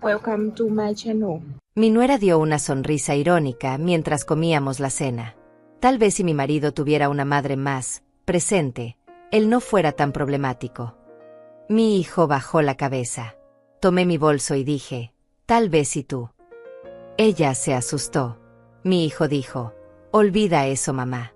Welcome to my channel. Mi nuera dio una sonrisa irónica mientras comíamos la cena. Tal vez si mi marido tuviera una madre más presente, él no fuera tan problemático. Mi hijo bajó la cabeza. Tomé mi bolso y dije, tal vez si tú. Ella se asustó. Mi hijo dijo, olvida eso, mamá.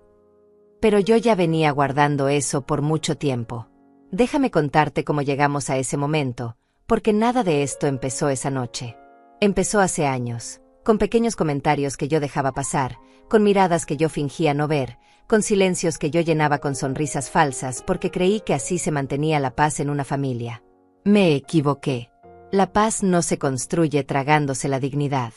Pero yo ya venía guardando eso por mucho tiempo. Déjame contarte cómo llegamos a ese momento, porque nada de esto empezó esa noche. Empezó hace años, con pequeños comentarios que yo dejaba pasar, con miradas que yo fingía no ver, con silencios que yo llenaba con sonrisas falsas porque creí que así se mantenía la paz en una familia. Me equivoqué. La paz no se construye tragándose la dignidad.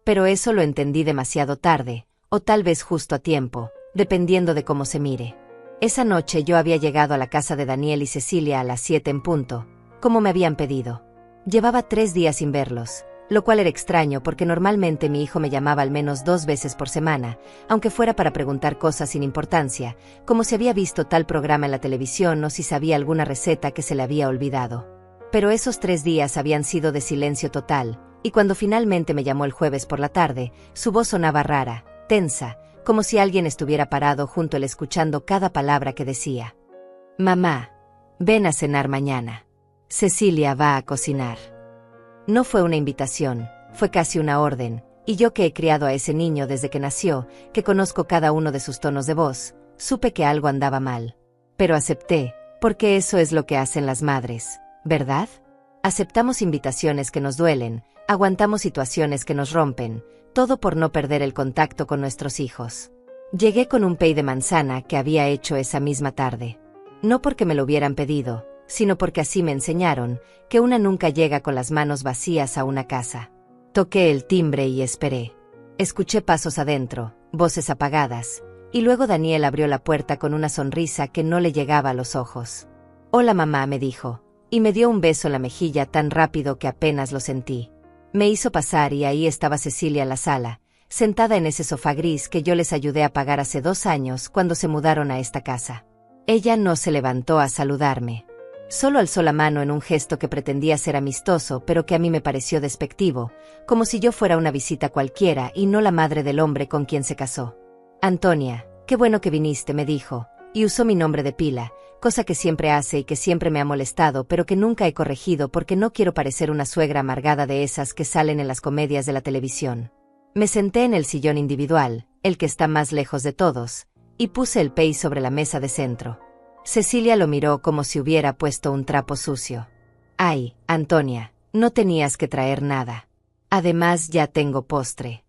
Pero eso lo entendí demasiado tarde, o tal vez justo a tiempo, dependiendo de cómo se mire. Esa noche yo había llegado a la casa de Daniel y Cecilia a las 7 en punto, como me habían pedido. Llevaba 3 días sin verlos, lo cual era extraño porque normalmente mi hijo me llamaba al menos 2 veces por semana, aunque fuera para preguntar cosas sin importancia, como si había visto tal programa en la televisión o si sabía alguna receta que se le había olvidado. Pero esos 3 días habían sido de silencio total, y cuando finalmente me llamó el jueves por la tarde, su voz sonaba rara, tensa, como si alguien estuviera parado junto a él escuchando cada palabra que decía. Mamá, ven a cenar mañana. Cecilia va a cocinar. No fue una invitación, fue casi una orden, y yo que he criado a ese niño desde que nació, que conozco cada uno de sus tonos de voz, supe que algo andaba mal. Pero acepté, porque eso es lo que hacen las madres, ¿verdad? Aceptamos invitaciones que nos duelen, aguantamos situaciones que nos rompen, todo por no perder el contacto con nuestros hijos. Llegué con un pay de manzana que había hecho esa misma tarde. No porque me lo hubieran pedido, sino porque así me enseñaron, que una nunca llega con las manos vacías a una casa. Toqué el timbre y esperé. Escuché pasos adentro, voces apagadas, y luego Daniel abrió la puerta con una sonrisa que no le llegaba a los ojos. Hola mamá, me dijo, y me dio un beso en la mejilla tan rápido que apenas lo sentí. Me hizo pasar y ahí estaba Cecilia en la sala, sentada en ese sofá gris que yo les ayudé a pagar hace 2 años cuando se mudaron a esta casa. Ella no se levantó a saludarme. Solo alzó la mano en un gesto que pretendía ser amistoso pero que a mí me pareció despectivo, como si yo fuera una visita cualquiera y no la madre del hombre con quien se casó. Antonia, qué bueno que viniste, me dijo, y usó mi nombre de pila, cosa que siempre hace y que siempre me ha molestado pero que nunca he corregido porque no quiero parecer una suegra amargada de esas que salen en las comedias de la televisión. Me senté en el sillón individual, el que está más lejos de todos, y puse el pay sobre la mesa de centro. Cecilia lo miró como si hubiera puesto un trapo sucio. Ay, Antonia, no tenías que traer nada. Además ya tengo postre.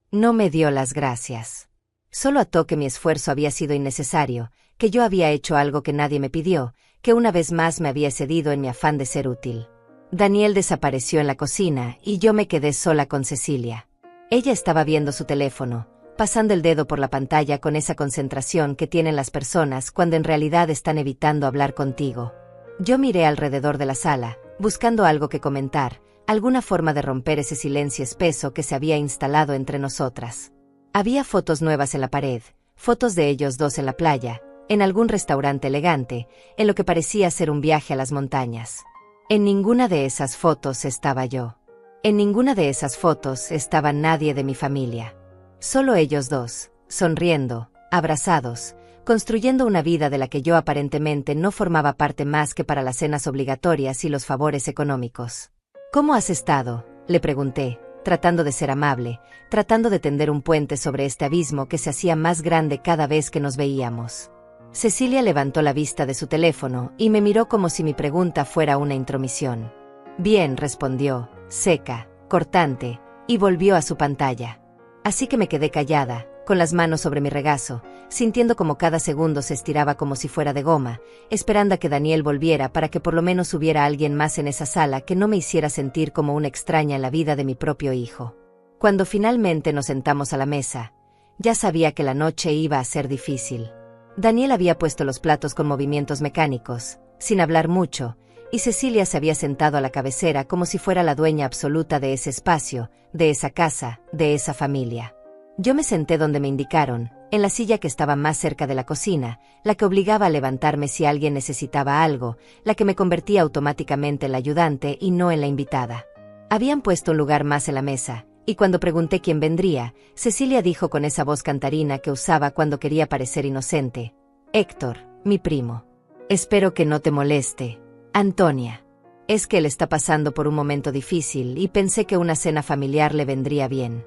No me dio las gracias. Solo ató que mi esfuerzo había sido innecesario, que yo había hecho algo que nadie me pidió, que una vez más me había cedido en mi afán de ser útil. Daniel desapareció en la cocina y yo me quedé sola con Cecilia. Ella estaba viendo su teléfono, pasando el dedo por la pantalla con esa concentración que tienen las personas cuando en realidad están evitando hablar contigo. Yo miré alrededor de la sala, buscando algo que comentar, alguna forma de romper ese silencio espeso que se había instalado entre nosotras. Había fotos nuevas en la pared, fotos de ellos dos en la playa, en algún restaurante elegante, en lo que parecía ser un viaje a las montañas. En ninguna de esas fotos estaba yo. En ninguna de esas fotos estaba nadie de mi familia. Solo ellos dos, sonriendo, abrazados, construyendo una vida de la que yo aparentemente no formaba parte más que para las cenas obligatorias y los favores económicos. ¿Cómo has estado?, le pregunté, tratando de ser amable, tratando de tender un puente sobre este abismo que se hacía más grande cada vez que nos veíamos. Cecilia levantó la vista de su teléfono y me miró como si mi pregunta fuera una intromisión. Bien, respondió, seca, cortante, y volvió a su pantalla. Así que me quedé callada, con las manos sobre mi regazo, sintiendo como cada segundo se estiraba como si fuera de goma, esperando a que Daniel volviera para que por lo menos hubiera alguien más en esa sala que no me hiciera sentir como una extraña en la vida de mi propio hijo. Cuando finalmente nos sentamos a la mesa, ya sabía que la noche iba a ser difícil. Daniel había puesto los platos con movimientos mecánicos, sin hablar mucho, y Cecilia se había sentado a la cabecera como si fuera la dueña absoluta de ese espacio, de esa casa, de esa familia. Yo me senté donde me indicaron, en la silla que estaba más cerca de la cocina, la que obligaba a levantarme si alguien necesitaba algo, la que me convertía automáticamente en la ayudante y no en la invitada. Habían puesto un lugar más en la mesa, y cuando pregunté quién vendría, Cecilia dijo con esa voz cantarina que usaba cuando quería parecer inocente: Héctor, mi primo. Espero que no te moleste, Antonia. Es que él está pasando por un momento difícil y pensé que una cena familiar le vendría bien.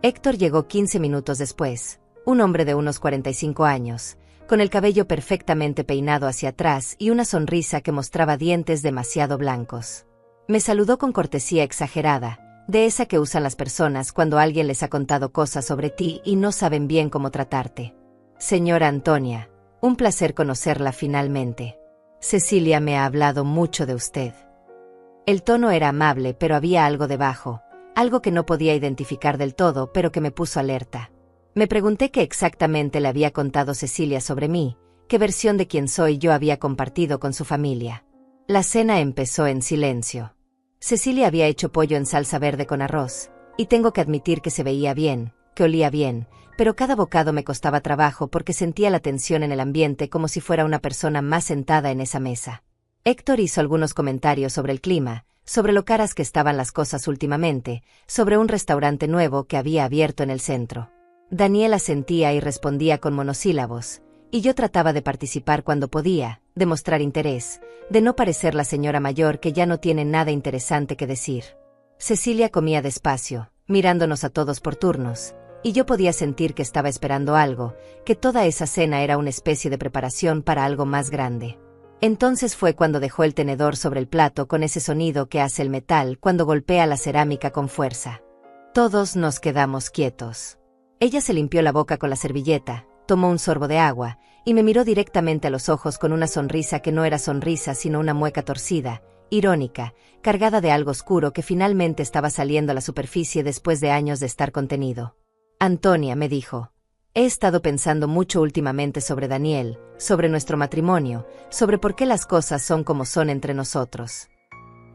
Héctor llegó 15 minutos después, un hombre de unos 45 años, con el cabello perfectamente peinado hacia atrás y una sonrisa que mostraba dientes demasiado blancos. Me saludó con cortesía exagerada, de esa que usan las personas cuando alguien les ha contado cosas sobre ti y no saben bien cómo tratarte. Señora Antonia, un placer conocerla finalmente. Cecilia me ha hablado mucho de usted. El tono era amable, pero había algo debajo, algo que no podía identificar del todo, pero que me puso alerta. Me pregunté qué exactamente le había contado Cecilia sobre mí, qué versión de quién soy yo había compartido con su familia. La cena empezó en silencio. Cecilia había hecho pollo en salsa verde con arroz, y tengo que admitir que se veía bien, que olía bien, pero cada bocado me costaba trabajo porque sentía la tensión en el ambiente como si fuera una persona más sentada en esa mesa. Héctor hizo algunos comentarios sobre el clima, sobre lo caras que estaban las cosas últimamente, sobre un restaurante nuevo que había abierto en el centro. Daniel asentía y respondía con monosílabos, y yo trataba de participar cuando podía, de mostrar interés, de no parecer la señora mayor que ya no tiene nada interesante que decir. Cecilia comía despacio, mirándonos a todos por turnos, y yo podía sentir que estaba esperando algo, que toda esa cena era una especie de preparación para algo más grande. Entonces fue cuando dejó el tenedor sobre el plato con ese sonido que hace el metal cuando golpea la cerámica con fuerza. Todos nos quedamos quietos. Ella se limpió la boca con la servilleta, tomó un sorbo de agua, y me miró directamente a los ojos con una sonrisa que no era sonrisa sino una mueca torcida, irónica, cargada de algo oscuro que finalmente estaba saliendo a la superficie después de años de estar contenido. Antonia, me dijo, he estado pensando mucho últimamente sobre Daniel, sobre nuestro matrimonio, sobre por qué las cosas son como son entre nosotros.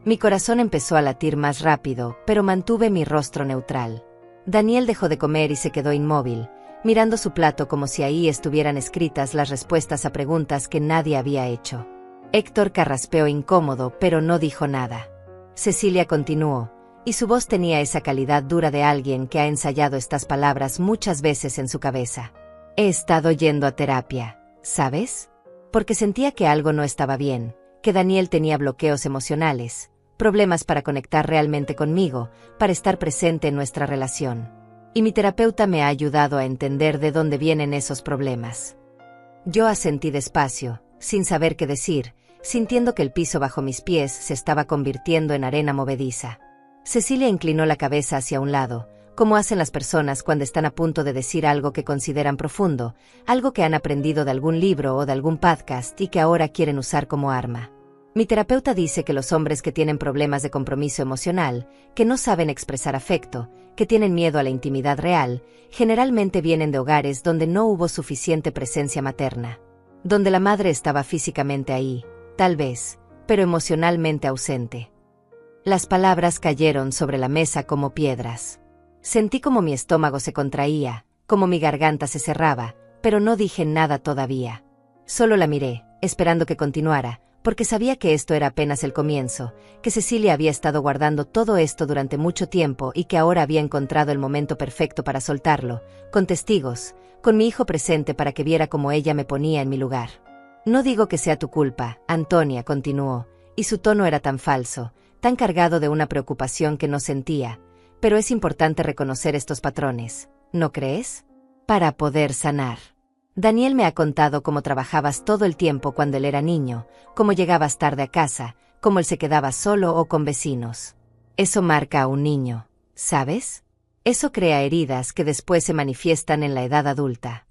Mi corazón empezó a latir más rápido, pero mantuve mi rostro neutral. Daniel dejó de comer y se quedó inmóvil, mirando su plato como si ahí estuvieran escritas las respuestas a preguntas que nadie había hecho. Héctor carraspeó incómodo, pero no dijo nada. Cecilia continuó, y su voz tenía esa calidad dura de alguien que ha ensayado estas palabras muchas veces en su cabeza. He estado yendo a terapia, ¿sabes? Porque sentía que algo no estaba bien, que Daniel tenía bloqueos emocionales, problemas para conectar realmente conmigo, para estar presente en nuestra relación. Y mi terapeuta me ha ayudado a entender de dónde vienen esos problemas. Yo asentí despacio, sin saber qué decir, sintiendo que el piso bajo mis pies se estaba convirtiendo en arena movediza. Cecilia inclinó la cabeza hacia un lado, como hacen las personas cuando están a punto de decir algo que consideran profundo, algo que han aprendido de algún libro o de algún podcast y que ahora quieren usar como arma. Mi terapeuta dice que los hombres que tienen problemas de compromiso emocional, que no saben expresar afecto, que tienen miedo a la intimidad real, generalmente vienen de hogares donde no hubo suficiente presencia materna. Donde la madre estaba físicamente ahí, tal vez, pero emocionalmente ausente. Las palabras cayeron sobre la mesa como piedras. Sentí como mi estómago se contraía, como mi garganta se cerraba, pero no dije nada todavía. Solo la miré, esperando que continuara, porque sabía que esto era apenas el comienzo, que Cecilia había estado guardando todo esto durante mucho tiempo y que ahora había encontrado el momento perfecto para soltarlo, con testigos, con mi hijo presente para que viera cómo ella me ponía en mi lugar. No digo que sea tu culpa, Antonia, continuó, y su tono era tan falso, tan cargado de una preocupación que no sentía, pero es importante reconocer estos patrones, ¿no crees? Para poder sanar. Daniel me ha contado cómo trabajabas todo el tiempo cuando él era niño, cómo llegabas tarde a casa, cómo él se quedaba solo o con vecinos. Eso marca a un niño, ¿sabes? Eso crea heridas que después se manifiestan en la edad adulta.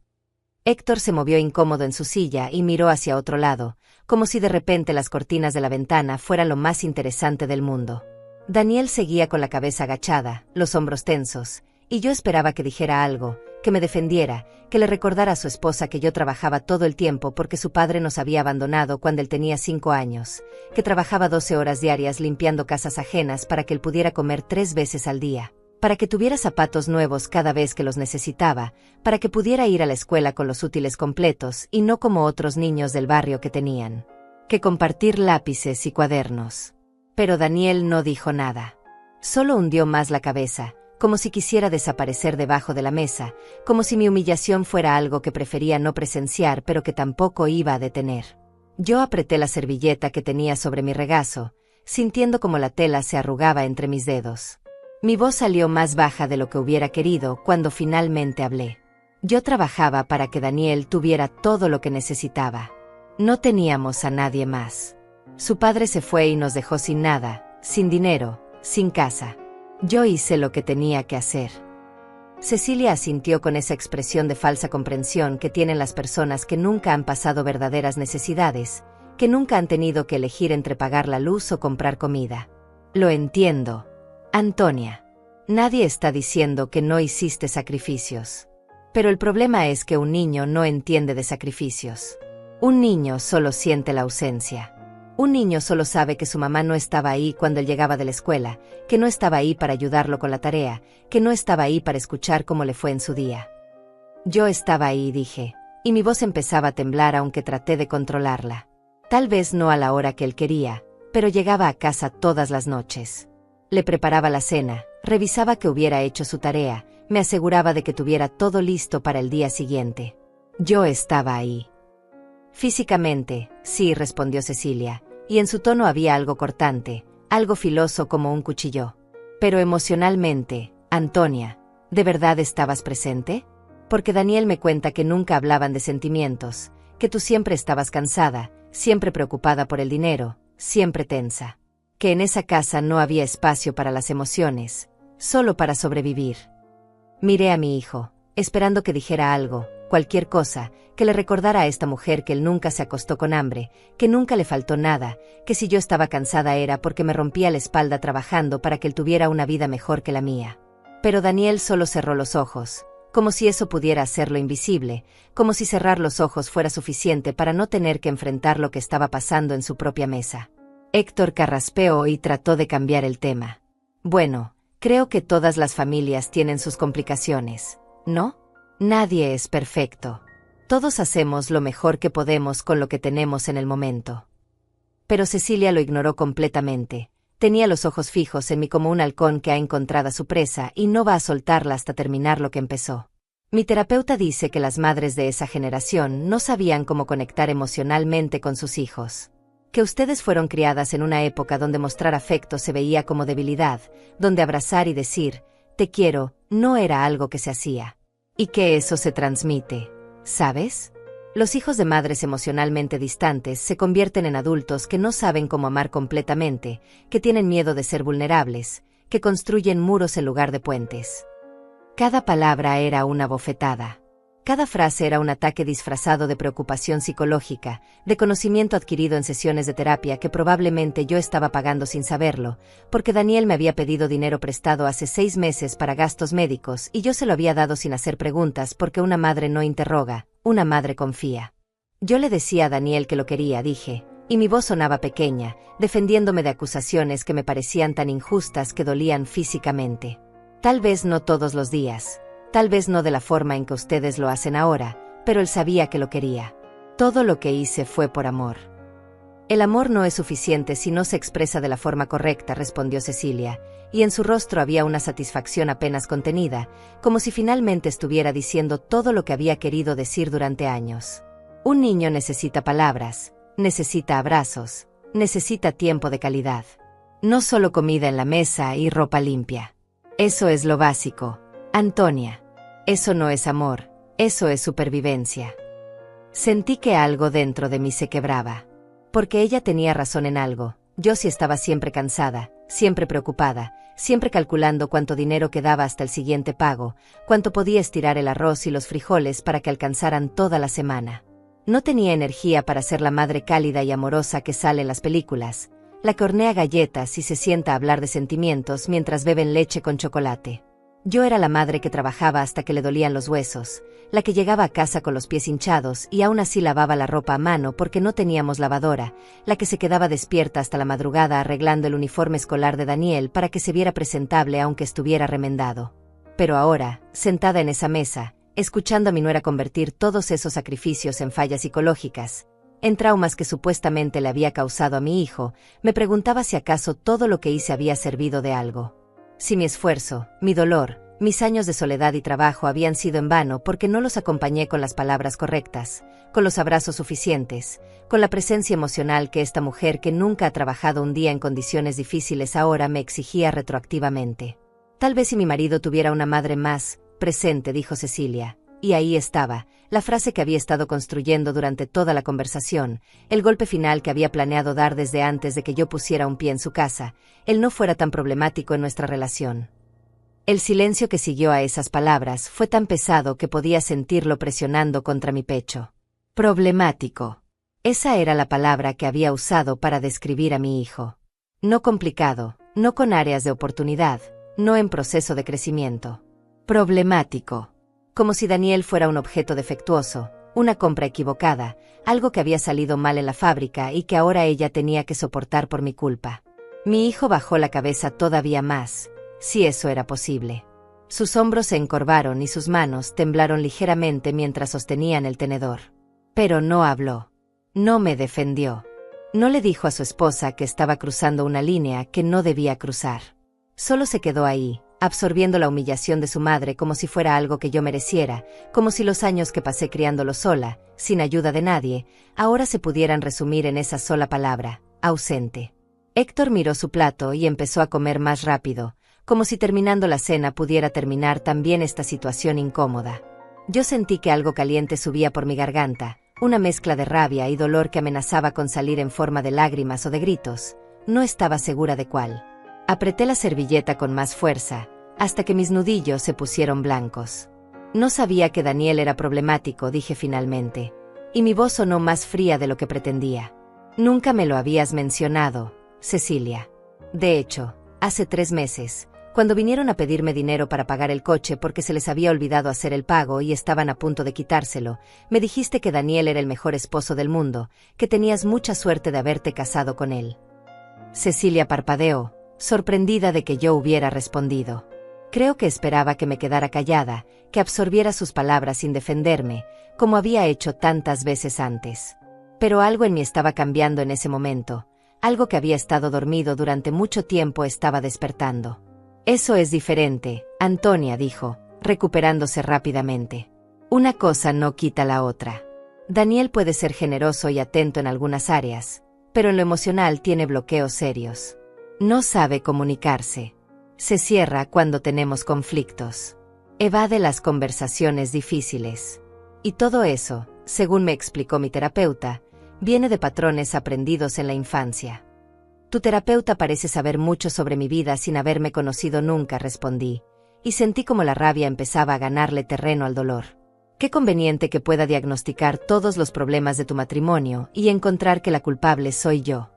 Héctor se movió incómodo en su silla y miró hacia otro lado, como si de repente las cortinas de la ventana fueran lo más interesante del mundo. Daniel seguía con la cabeza agachada, los hombros tensos, y yo esperaba que dijera algo, que me defendiera, que le recordara a su esposa que yo trabajaba todo el tiempo porque su padre nos había abandonado cuando él tenía 5 años, que trabajaba 12 horas diarias limpiando casas ajenas para que él pudiera comer 3 veces al día, para que tuviera zapatos nuevos cada vez que los necesitaba, para que pudiera ir a la escuela con los útiles completos y no como otros niños del barrio que tenían que compartir lápices y cuadernos. Pero Daniel no dijo nada. Solo hundió más la cabeza, como si quisiera desaparecer debajo de la mesa, como si mi humillación fuera algo que prefería no presenciar pero que tampoco iba a detener. Yo apreté la servilleta que tenía sobre mi regazo, sintiendo como la tela se arrugaba entre mis dedos. Mi voz salió más baja de lo que hubiera querido cuando finalmente hablé. Yo trabajaba para que Daniel tuviera todo lo que necesitaba. No teníamos a nadie más. Su padre se fue y nos dejó sin nada, sin dinero, sin casa. Yo hice lo que tenía que hacer. Cecilia asintió con esa expresión de falsa comprensión que tienen las personas que nunca han pasado verdaderas necesidades, que nunca han tenido que elegir entre pagar la luz o comprar comida. Lo entiendo, Antonia. Nadie está diciendo que no hiciste sacrificios. Pero el problema es que un niño no entiende de sacrificios. Un niño solo siente la ausencia. Un niño solo sabe que su mamá no estaba ahí cuando él llegaba de la escuela, que no estaba ahí para ayudarlo con la tarea, que no estaba ahí para escuchar cómo le fue en su día. Yo estaba ahí, dije, y mi voz empezaba a temblar aunque traté de controlarla. Tal vez no a la hora que él quería, pero llegaba a casa todas las noches. Le preparaba la cena, revisaba que hubiera hecho su tarea, me aseguraba de que tuviera todo listo para el día siguiente. Yo estaba ahí. Físicamente, sí, respondió Cecilia, y en su tono había algo cortante, algo filoso como un cuchillo. Pero emocionalmente, Antonia, ¿de verdad estabas presente? Porque Daniel me cuenta que nunca hablaban de sentimientos, que tú siempre estabas cansada, siempre preocupada por el dinero, siempre tensa. Que en esa casa no había espacio para las emociones, solo para sobrevivir. Miré a mi hijo, esperando que dijera algo, cualquier cosa, que le recordara a esta mujer que él nunca se acostó con hambre, que nunca le faltó nada, que si yo estaba cansada era porque me rompía la espalda trabajando para que él tuviera una vida mejor que la mía. Pero Daniel solo cerró los ojos, como si eso pudiera hacerlo invisible, como si cerrar los ojos fuera suficiente para no tener que enfrentar lo que estaba pasando en su propia mesa. Héctor carraspeó y trató de cambiar el tema. Bueno, creo que todas las familias tienen sus complicaciones, ¿no? Nadie es perfecto. Todos hacemos lo mejor que podemos con lo que tenemos en el momento. Pero Cecilia lo ignoró completamente. Tenía los ojos fijos en mí como un halcón que ha encontrado a su presa y no va a soltarla hasta terminar lo que empezó. Mi terapeuta dice que las madres de esa generación no sabían cómo conectar emocionalmente con sus hijos. Que ustedes fueron criadas en una época donde mostrar afecto se veía como debilidad, donde abrazar y decir, te quiero, no era algo que se hacía. Y que eso se transmite, ¿sabes? Los hijos de madres emocionalmente distantes se convierten en adultos que no saben cómo amar completamente, que tienen miedo de ser vulnerables, que construyen muros en lugar de puentes. Cada palabra era una bofetada. Cada frase era un ataque disfrazado de preocupación psicológica, de conocimiento adquirido en sesiones de terapia que probablemente yo estaba pagando sin saberlo, porque Daniel me había pedido dinero prestado hace 6 meses para gastos médicos y yo se lo había dado sin hacer preguntas porque una madre no interroga, una madre confía. Yo le decía a Daniel que lo quería, dije, y mi voz sonaba pequeña, defendiéndome de acusaciones que me parecían tan injustas que dolían físicamente. Tal vez no todos los días. Tal vez no de la forma en que ustedes lo hacen ahora, pero él sabía que lo quería. Todo lo que hice fue por amor. El amor no es suficiente si no se expresa de la forma correcta, respondió Cecilia, y en su rostro había una satisfacción apenas contenida, como si finalmente estuviera diciendo todo lo que había querido decir durante años. Un niño necesita palabras, necesita abrazos, necesita tiempo de calidad. No solo comida en la mesa y ropa limpia. Eso es lo básico, Antonia. Eso no es amor, eso es supervivencia. Sentí que algo dentro de mí se quebraba. Porque ella tenía razón en algo, yo sí estaba siempre cansada, siempre preocupada, siempre calculando cuánto dinero quedaba hasta el siguiente pago, cuánto podía estirar el arroz y los frijoles para que alcanzaran toda la semana. No tenía energía para ser la madre cálida y amorosa que sale en las películas, la que hornea galletas y se sienta a hablar de sentimientos mientras beben leche con chocolate. Yo era la madre que trabajaba hasta que le dolían los huesos, la que llegaba a casa con los pies hinchados y aún así lavaba la ropa a mano porque no teníamos lavadora, la que se quedaba despierta hasta la madrugada arreglando el uniforme escolar de Daniel para que se viera presentable aunque estuviera remendado. Pero ahora, sentada en esa mesa, escuchando a mi nuera convertir todos esos sacrificios en fallas psicológicas, en traumas que supuestamente le había causado a mi hijo, me preguntaba si acaso todo lo que hice había servido de algo. Si mi esfuerzo, mi dolor, mis años de soledad y trabajo habían sido en vano porque no los acompañé con las palabras correctas, con los abrazos suficientes, con la presencia emocional que esta mujer que nunca ha trabajado un día en condiciones difíciles ahora me exigía retroactivamente. Tal vez si mi marido tuviera una madre más presente, dijo Cecilia, y ahí estaba, la frase que había estado construyendo durante toda la conversación, el golpe final que había planeado dar desde antes de que yo pusiera un pie en su casa, él no fuera tan problemático en nuestra relación. El silencio que siguió a esas palabras fue tan pesado que podía sentirlo presionando contra mi pecho. Problemático. Esa era la palabra que había usado para describir a mi hijo. No complicado, no con áreas de oportunidad, no en proceso de crecimiento. Problemático. Como si Daniel fuera un objeto defectuoso, una compra equivocada, algo que había salido mal en la fábrica y que ahora ella tenía que soportar por mi culpa. Mi hijo bajó la cabeza todavía más, si eso era posible. Sus hombros se encorvaron y sus manos temblaron ligeramente mientras sostenían el tenedor. Pero no habló. No me defendió. No le dijo a su esposa que estaba cruzando una línea que no debía cruzar. Solo se quedó ahí, absorbiendo la humillación de su madre como si fuera algo que yo mereciera, como si los años que pasé criándolo sola, sin ayuda de nadie, ahora se pudieran resumir en esa sola palabra, ausente. Héctor miró su plato y empezó a comer más rápido, como si terminando la cena pudiera terminar también esta situación incómoda. Yo sentí que algo caliente subía por mi garganta, una mezcla de rabia y dolor que amenazaba con salir en forma de lágrimas o de gritos. No estaba segura de cuál. Apreté la servilleta con más fuerza, hasta que mis nudillos se pusieron blancos. No sabía que Daniel era problemático, dije finalmente, y mi voz sonó más fría de lo que pretendía. Nunca me lo habías mencionado, Cecilia. De hecho, hace 3 meses, cuando vinieron a pedirme dinero para pagar el coche porque se les había olvidado hacer el pago y estaban a punto de quitárselo, me dijiste que Daniel era el mejor esposo del mundo, que tenías mucha suerte de haberte casado con él. Cecilia parpadeó, sorprendida de que yo hubiera respondido. Creo que esperaba que me quedara callada, que absorbiera sus palabras sin defenderme, como había hecho tantas veces antes. Pero algo en mí estaba cambiando en ese momento, algo que había estado dormido durante mucho tiempo estaba despertando. Eso es diferente, Antonia dijo, recuperándose rápidamente. Una cosa no quita la otra. Daniel puede ser generoso y atento en algunas áreas, pero en lo emocional tiene bloqueos serios. No sabe comunicarse. Se cierra cuando tenemos conflictos. Evade las conversaciones difíciles. Y todo eso, según me explicó mi terapeuta, viene de patrones aprendidos en la infancia. Tu terapeuta parece saber mucho sobre mi vida sin haberme conocido nunca, respondí, y sentí como la rabia empezaba a ganarle terreno al dolor. Qué conveniente que pueda diagnosticar todos los problemas de tu matrimonio y encontrar que la culpable soy yo.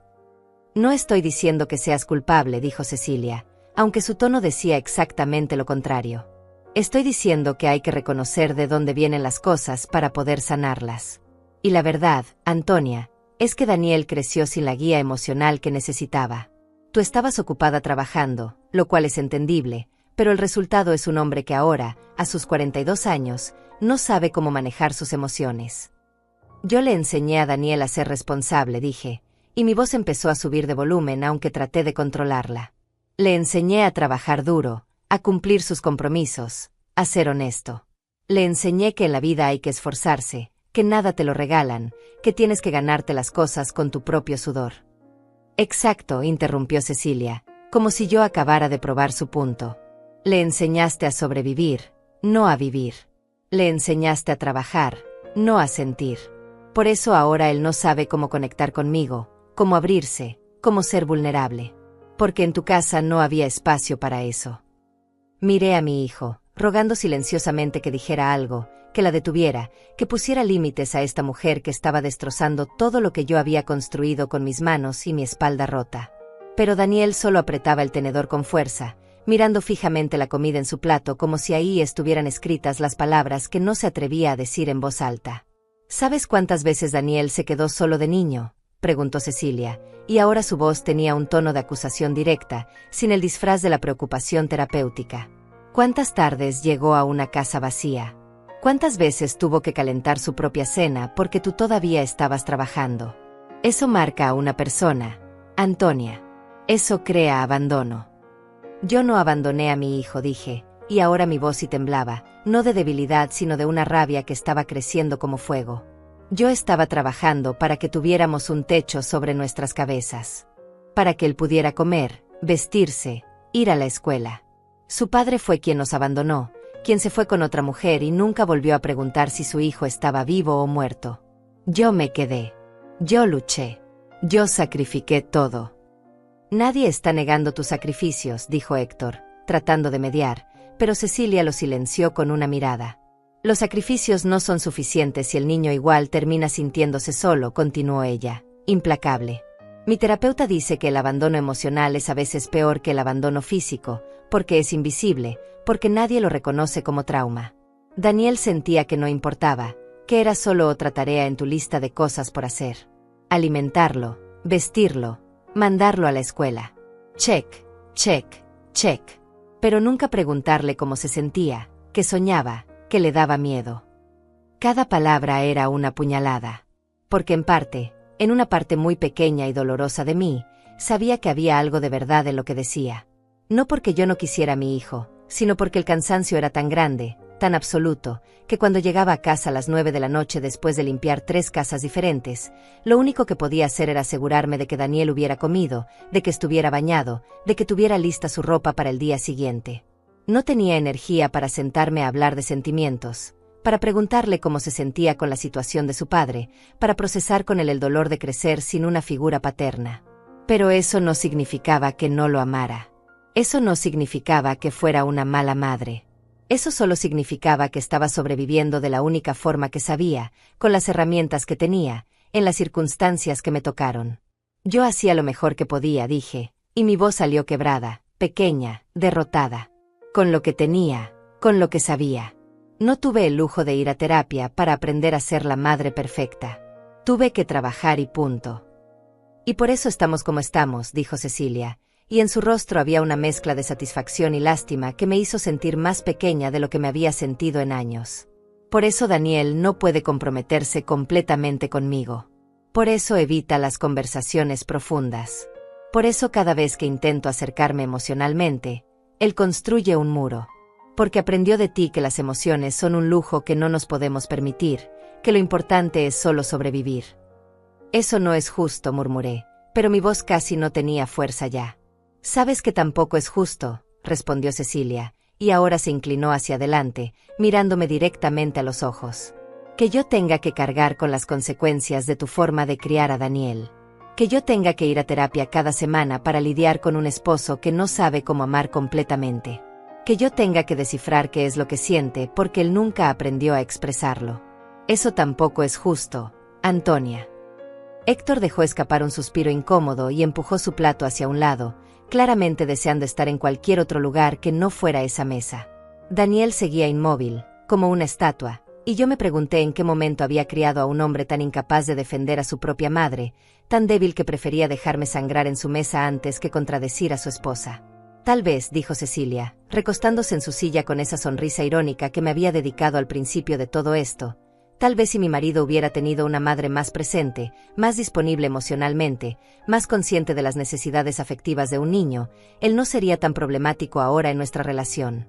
No estoy diciendo que seas culpable, dijo Cecilia, aunque su tono decía exactamente lo contrario. Estoy diciendo que hay que reconocer de dónde vienen las cosas para poder sanarlas. Y la verdad, Antonia, es que Daniel creció sin la guía emocional que necesitaba. Tú estabas ocupada trabajando, lo cual es entendible, pero el resultado es un hombre que ahora, a sus 42 años, no sabe cómo manejar sus emociones. Yo le enseñé a Daniel a ser responsable, dije, y mi voz empezó a subir de volumen aunque traté de controlarla. Le enseñé a trabajar duro, a cumplir sus compromisos, a ser honesto. Le enseñé que en la vida hay que esforzarse, que nada te lo regalan, que tienes que ganarte las cosas con tu propio sudor. Exacto, interrumpió Cecilia, como si yo acabara de probar su punto. Le enseñaste a sobrevivir, no a vivir. Le enseñaste a trabajar, no a sentir. Por eso ahora él no sabe cómo conectar conmigo, cómo abrirse, cómo ser vulnerable. Porque en tu casa no había espacio para eso. Miré a mi hijo, rogando silenciosamente que dijera algo, que la detuviera, que pusiera límites a esta mujer que estaba destrozando todo lo que yo había construido con mis manos y mi espalda rota. Pero Daniel solo apretaba el tenedor con fuerza, mirando fijamente la comida en su plato como si ahí estuvieran escritas las palabras que no se atrevía a decir en voz alta. ¿Sabes cuántas veces Daniel se quedó solo de niño?, preguntó Cecilia, y ahora su voz tenía un tono de acusación directa, sin el disfraz de la preocupación terapéutica. ¿Cuántas tardes llegó a una casa vacía? ¿Cuántas veces tuvo que calentar su propia cena porque tú todavía estabas trabajando? Eso marca a una persona, Antonia. Eso crea abandono. Yo no abandoné a mi hijo, dije, y ahora mi voz sí temblaba, no de debilidad sino de una rabia que estaba creciendo como fuego. Yo estaba trabajando para que tuviéramos un techo sobre nuestras cabezas. Para que él pudiera comer, vestirse, ir a la escuela. Su padre fue quien nos abandonó, quien se fue con otra mujer y nunca volvió a preguntar si su hijo estaba vivo o muerto. Yo me quedé. Yo luché. Yo sacrifiqué todo. Nadie está negando tus sacrificios, dijo Héctor, tratando de mediar, pero Cecilia lo silenció con una mirada. Los sacrificios no son suficientes si el niño igual termina sintiéndose solo, continuó ella, implacable. Mi terapeuta dice que el abandono emocional es a veces peor que el abandono físico, porque es invisible, porque nadie lo reconoce como trauma. Daniel sentía que no importaba, que era solo otra tarea en tu lista de cosas por hacer. Alimentarlo, vestirlo, mandarlo a la escuela. Check, check, check. Pero nunca preguntarle cómo se sentía, qué soñaba, qué le daba miedo. Cada palabra era una puñalada. Porque en una parte muy pequeña y dolorosa de mí, sabía que había algo de verdad en lo que decía. No porque yo no quisiera a mi hijo, sino porque el cansancio era tan grande, tan absoluto, que cuando llegaba a casa a las 9 de la noche después de limpiar 3 casas diferentes, lo único que podía hacer era asegurarme de que Daniel hubiera comido, de que estuviera bañado, de que tuviera lista su ropa para el día siguiente. No tenía energía para sentarme a hablar de sentimientos, para preguntarle cómo se sentía con la situación de su padre, para procesar con él el dolor de crecer sin una figura paterna. Pero eso no significaba que no lo amara. Eso no significaba que fuera una mala madre. Eso solo significaba que estaba sobreviviendo de la única forma que sabía, con las herramientas que tenía, en las circunstancias que me tocaron. Yo hacía lo mejor que podía, dije, y mi voz salió quebrada, pequeña, derrotada. Con lo que tenía, con lo que sabía. No tuve el lujo de ir a terapia para aprender a ser la madre perfecta. Tuve que trabajar y punto. Y por eso estamos como estamos, dijo Cecilia, y en su rostro había una mezcla de satisfacción y lástima que me hizo sentir más pequeña de lo que me había sentido en años. Por eso Daniel no puede comprometerse completamente conmigo. Por eso evita las conversaciones profundas. Por eso cada vez que intento acercarme emocionalmente, él construye un muro. Porque aprendió de ti que las emociones son un lujo que no nos podemos permitir, que lo importante es solo sobrevivir. Eso no es justo, murmuré, pero mi voz casi no tenía fuerza ya. Sabes que tampoco es justo, respondió Cecilia, y ahora se inclinó hacia adelante, mirándome directamente a los ojos. Que yo tenga que cargar con las consecuencias de tu forma de criar a Daniel. Que yo tenga que ir a terapia cada semana para lidiar con un esposo que no sabe cómo amar completamente. Que yo tenga que descifrar qué es lo que siente porque él nunca aprendió a expresarlo. Eso tampoco es justo, Antonia. Héctor dejó escapar un suspiro incómodo y empujó su plato hacia un lado, claramente deseando estar en cualquier otro lugar que no fuera esa mesa. Daniel seguía inmóvil, como una estatua, y yo me pregunté en qué momento había criado a un hombre tan incapaz de defender a su propia madre, tan débil que prefería dejarme sangrar en su mesa antes que contradecir a su esposa. Tal vez, dijo Cecilia, recostándose en su silla con esa sonrisa irónica que me había dedicado al principio de todo esto, tal vez si mi marido hubiera tenido una madre más presente, más disponible emocionalmente, más consciente de las necesidades afectivas de un niño, él no sería tan problemático ahora en nuestra relación.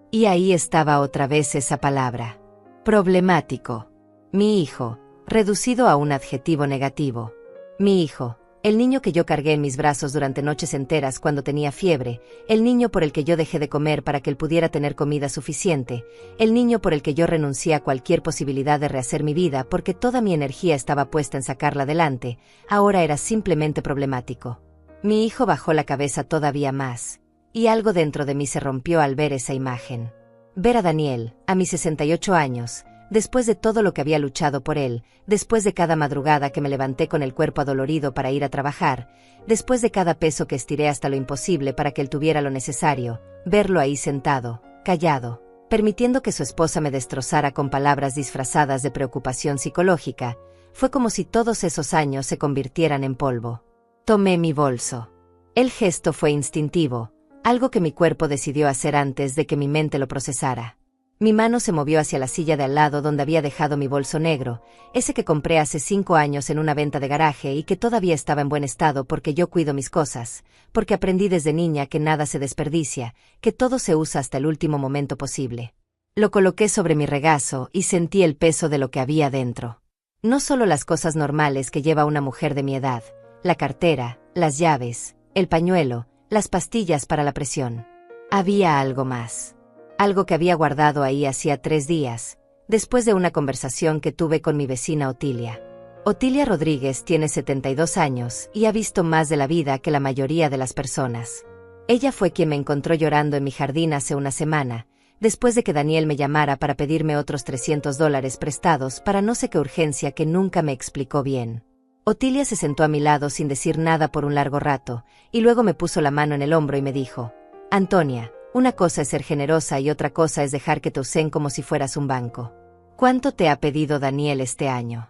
Y ahí estaba otra vez esa palabra. Problemático. Mi hijo, reducido a un adjetivo negativo. Mi hijo, el niño que yo cargué en mis brazos durante noches enteras cuando tenía fiebre, el niño por el que yo dejé de comer para que él pudiera tener comida suficiente, el niño por el que yo renuncié a cualquier posibilidad de rehacer mi vida porque toda mi energía estaba puesta en sacarla adelante, ahora era simplemente problemático. Mi hijo bajó la cabeza todavía más, y algo dentro de mí se rompió al ver esa imagen. Ver a Daniel, a mis 68 años, después de todo lo que había luchado por él, después de cada madrugada que me levanté con el cuerpo adolorido para ir a trabajar, después de cada peso que estiré hasta lo imposible para que él tuviera lo necesario, verlo ahí sentado, callado, permitiendo que su esposa me destrozara con palabras disfrazadas de preocupación psicológica, fue como si todos esos años se convirtieran en polvo. Tomé mi bolso. El gesto fue instintivo, algo que mi cuerpo decidió hacer antes de que mi mente lo procesara. Mi mano se movió hacia la silla de al lado donde había dejado mi bolso negro, ese que compré hace 5 años en una venta de garaje y que todavía estaba en buen estado porque yo cuido mis cosas, porque aprendí desde niña que nada se desperdicia, que todo se usa hasta el último momento posible. Lo coloqué sobre mi regazo y sentí el peso de lo que había dentro. No solo las cosas normales que lleva una mujer de mi edad, la cartera, las llaves, el pañuelo, las pastillas para la presión. Había algo más. Algo que había guardado ahí hacía 3 días, después de una conversación que tuve con mi vecina Otilia. Otilia Rodríguez tiene 72 años y ha visto más de la vida que la mayoría de las personas. Ella fue quien me encontró llorando en mi jardín hace una semana, después de que Daniel me llamara para pedirme otros $300 prestados para no sé qué urgencia que nunca me explicó bien. Otilia se sentó a mi lado sin decir nada por un largo rato, y luego me puso la mano en el hombro y me dijo: «Antonia, una cosa es ser generosa y otra cosa es dejar que te usen como si fueras un banco. ¿Cuánto te ha pedido Daniel este año?».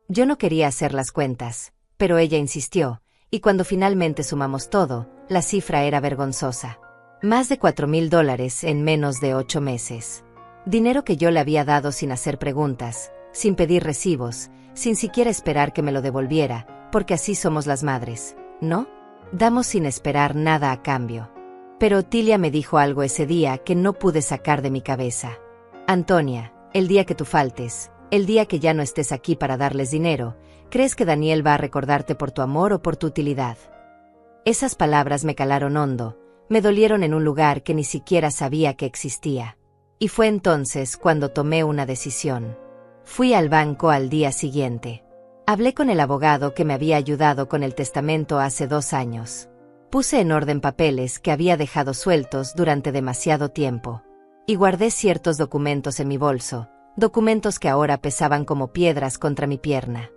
Yo no quería hacer las cuentas, pero ella insistió, y cuando finalmente sumamos todo, la cifra era vergonzosa. Más de $4,000 en menos de 8 meses. Dinero que yo le había dado sin hacer preguntas, sin pedir recibos, sin siquiera esperar que me lo devolviera, porque así somos las madres, ¿no? Damos sin esperar nada a cambio. Pero Otilia me dijo algo ese día que no pude sacar de mi cabeza. «Antonia, el día que tú faltes, el día que ya no estés aquí para darles dinero, ¿crees que Daniel va a recordarte por tu amor o por tu utilidad?». Esas palabras me calaron hondo, me dolieron en un lugar que ni siquiera sabía que existía. Y fue entonces cuando tomé una decisión. Fui al banco al día siguiente. Hablé con el abogado que me había ayudado con el testamento hace 2 años. Puse en orden papeles que había dejado sueltos durante demasiado tiempo. Y guardé ciertos documentos en mi bolso, documentos que ahora pesaban como piedras contra mi pierna.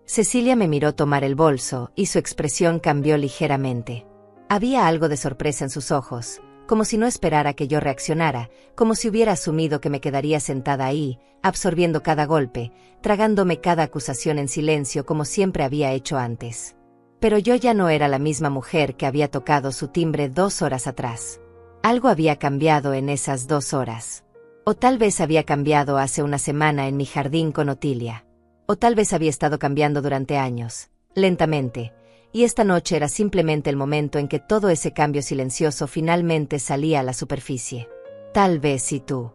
Cecilia me miró tomar el bolso y su expresión cambió ligeramente. Había algo de sorpresa en sus ojos, como si no esperara que yo reaccionara, como si hubiera asumido que me quedaría sentada ahí, absorbiendo cada golpe, tragándome cada acusación en silencio como siempre había hecho antes. Pero yo ya no era la misma mujer que había tocado su timbre 2 horas atrás. Algo había cambiado en esas 2 horas. O tal vez había cambiado hace una semana en mi jardín con Otilia. O tal vez había estado cambiando durante años, lentamente, y esta noche era simplemente el momento en que todo ese cambio silencioso finalmente salía a la superficie. «Tal vez si tú»,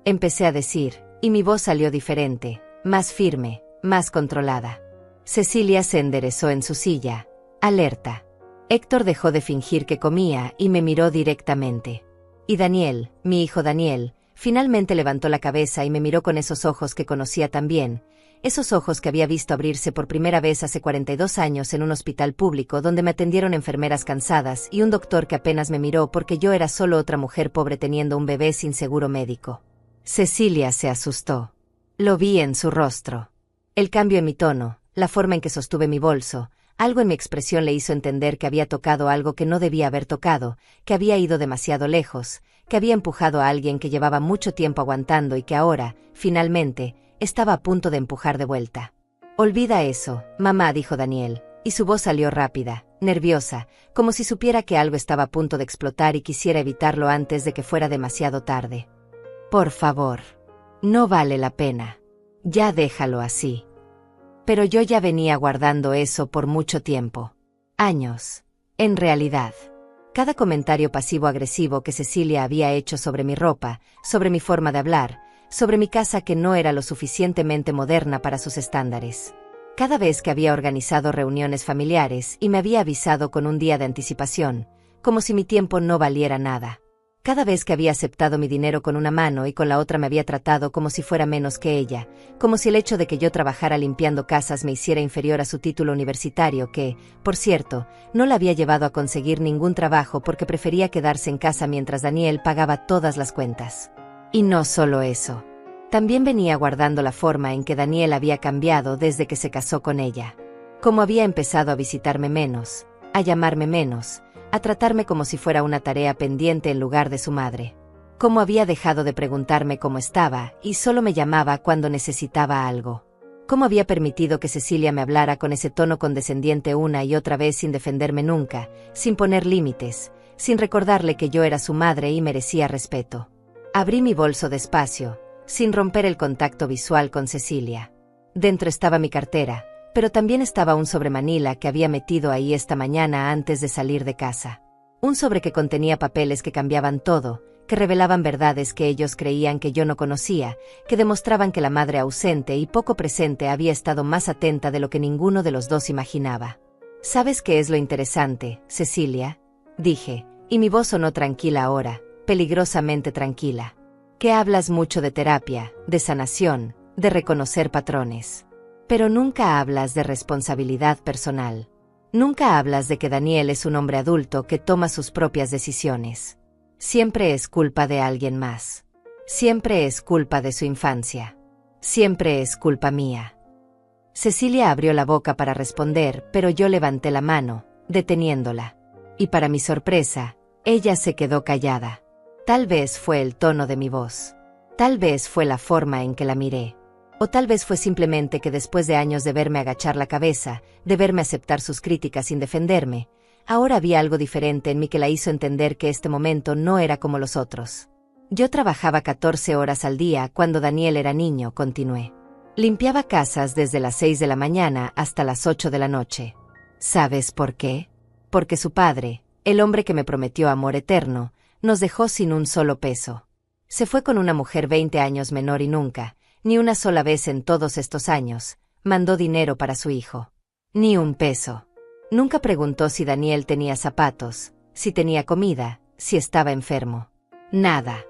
empecé a decir, y mi voz salió diferente, más firme, más controlada. Cecilia se enderezó en su silla, alerta. Héctor dejó de fingir que comía y me miró directamente. Y Daniel, mi hijo Daniel, finalmente levantó la cabeza y me miró con esos ojos que conocía tan bien, esos ojos que había visto abrirse por primera vez hace 42 años en un hospital público donde me atendieron enfermeras cansadas y un doctor que apenas me miró porque yo era solo otra mujer pobre teniendo un bebé sin seguro médico. Cecilia se asustó. Lo vi en su rostro. El cambio en mi tono, la forma en que sostuve mi bolso, algo en mi expresión le hizo entender que había tocado algo que no debía haber tocado, que había ido demasiado lejos, que había empujado a alguien que llevaba mucho tiempo aguantando y que ahora, finalmente, estaba a punto de empujar de vuelta. «Olvida eso, mamá», dijo Daniel, y su voz salió rápida, nerviosa, como si supiera que algo estaba a punto de explotar y quisiera evitarlo antes de que fuera demasiado tarde. «Por favor. No vale la pena. Ya déjalo así». Pero yo ya venía guardando eso por mucho tiempo. Años. En realidad. Cada comentario pasivo-agresivo que Cecilia había hecho sobre mi ropa, sobre mi forma de hablar, sobre mi casa que no era lo suficientemente moderna para sus estándares. Cada vez que había organizado reuniones familiares y me había avisado con un día de anticipación, como si mi tiempo no valiera nada. Cada vez que había aceptado mi dinero con una mano y con la otra me había tratado como si fuera menos que ella, como si el hecho de que yo trabajara limpiando casas me hiciera inferior a su título universitario que, por cierto, no la había llevado a conseguir ningún trabajo porque prefería quedarse en casa mientras Daniel pagaba todas las cuentas. Y no solo eso. También venía guardando la forma en que Daniel había cambiado desde que se casó con ella. Cómo había empezado a visitarme menos, a llamarme menos, a tratarme como si fuera una tarea pendiente en lugar de su madre. Cómo había dejado de preguntarme cómo estaba y solo me llamaba cuando necesitaba algo. Cómo había permitido que Cecilia me hablara con ese tono condescendiente una y otra vez sin defenderme nunca, sin poner límites, sin recordarle que yo era su madre y merecía respeto. Abrí mi bolso despacio, sin romper el contacto visual con Cecilia. Dentro estaba mi cartera, pero también estaba un sobremanila que había metido ahí esta mañana antes de salir de casa. Un sobre que contenía papeles que cambiaban todo, que revelaban verdades que ellos creían que yo no conocía, que demostraban que la madre ausente y poco presente había estado más atenta de lo que ninguno de los dos imaginaba. ¿Sabes qué es lo interesante, Cecilia?, dije, y mi voz sonó tranquila ahora, peligrosamente tranquila. Que hablas mucho de terapia, de sanación, de reconocer patrones. Pero nunca hablas de responsabilidad personal. Nunca hablas de que Daniel es un hombre adulto que toma sus propias decisiones. Siempre es culpa de alguien más. Siempre es culpa de su infancia. Siempre es culpa mía. Cecilia abrió la boca para responder, pero yo levanté la mano, deteniéndola. Y para mi sorpresa, ella se quedó callada. Tal vez fue el tono de mi voz. Tal vez fue la forma en que la miré. O tal vez fue simplemente que después de años de verme agachar la cabeza, de verme aceptar sus críticas sin defenderme, ahora había algo diferente en mí que la hizo entender que este momento no era como los otros. Yo trabajaba 14 horas al día cuando Daniel era niño, continué. Limpiaba casas desde las 6 de la mañana hasta las 8 de la noche. ¿Sabes por qué? Porque su padre, el hombre que me prometió amor eterno, nos dejó sin un solo peso. Se fue con una mujer 20 años menor y nunca, ni una sola vez en todos estos años, mandó dinero para su hijo. Ni un peso. Nunca preguntó si Daniel tenía zapatos, si tenía comida, si estaba enfermo. Nada.